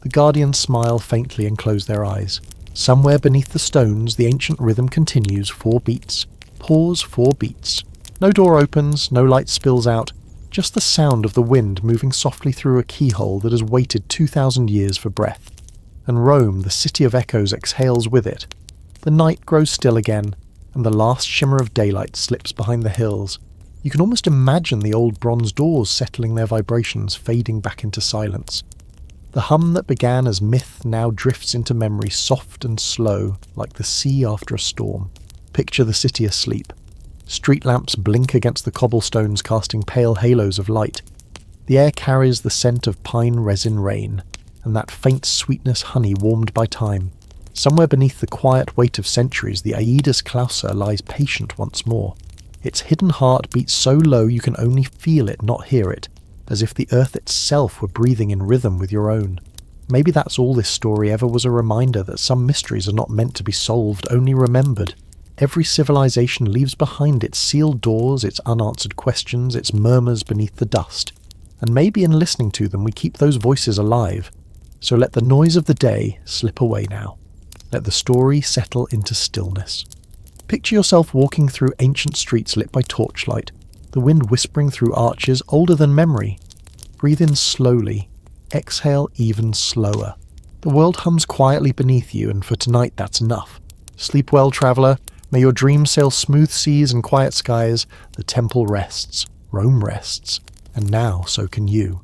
The guardians smile faintly and close their eyes. Somewhere beneath the stones, the ancient rhythm continues, 4 beats. Pause, 4 beats. No door opens, no light spills out, just the sound of the wind moving softly through a keyhole that has waited 2,000 years for breath. And Rome, the city of echoes, exhales with it. The night grows still again, and the last shimmer of daylight slips behind the hills. You can almost imagine the old bronze doors settling their vibrations, fading back into silence. The hum that began as myth now drifts into memory, soft and slow, like the sea after a storm. Picture the city asleep. Street lamps blink against the cobblestones, casting pale halos of light. The air carries the scent of pine resin rain, and that faint sweetness honey warmed by time. Somewhere beneath the quiet weight of centuries, the Aedes Clausa lies patient once more. Its hidden heart beats so low you can only feel it, not hear it, as if the earth itself were breathing in rhythm with your own. Maybe that's all this story ever was, a reminder that some mysteries are not meant to be solved, only remembered. Every civilization leaves behind its sealed doors, its unanswered questions, its murmurs beneath the dust. And maybe in listening to them we keep those voices alive. So let the noise of the day slip away now. Let the story settle into stillness. Picture yourself walking through ancient streets lit by torchlight, the wind whispering through arches older than memory. Breathe in slowly, exhale even slower. The world hums quietly beneath you, and for tonight that's enough. Sleep well, traveller. May your dreams sail smooth seas and quiet skies. The temple rests, Rome rests, and now so can you.